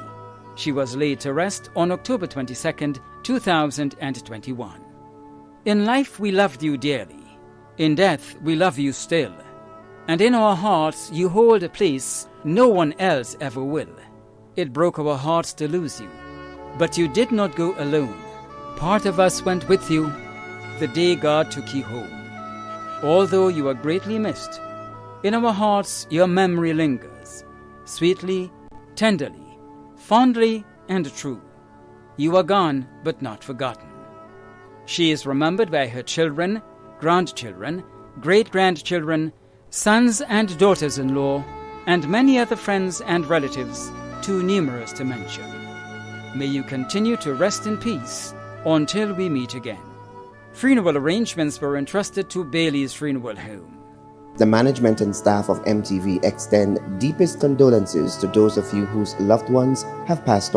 She was laid to rest on October 22nd, 2021. In life we loved you dearly. In death we love you still. And in our hearts you hold a place no one else ever will. It broke our hearts to lose you, but you did not go alone. Part of us went with you the day God took you home. Although you are greatly missed, in our hearts your memory lingers, sweetly, tenderly, fondly, and true. You are gone, but not forgotten. She is remembered by her children, grandchildren, great-grandchildren, sons and daughters-in-law, and many other friends and relatives, too numerous to mention. May you continue to rest in peace until we meet again. Funeral arrangements were entrusted to Bailey's Funeral Home. The management and staff of MTV extend deepest condolences to those of you whose loved ones have passed on.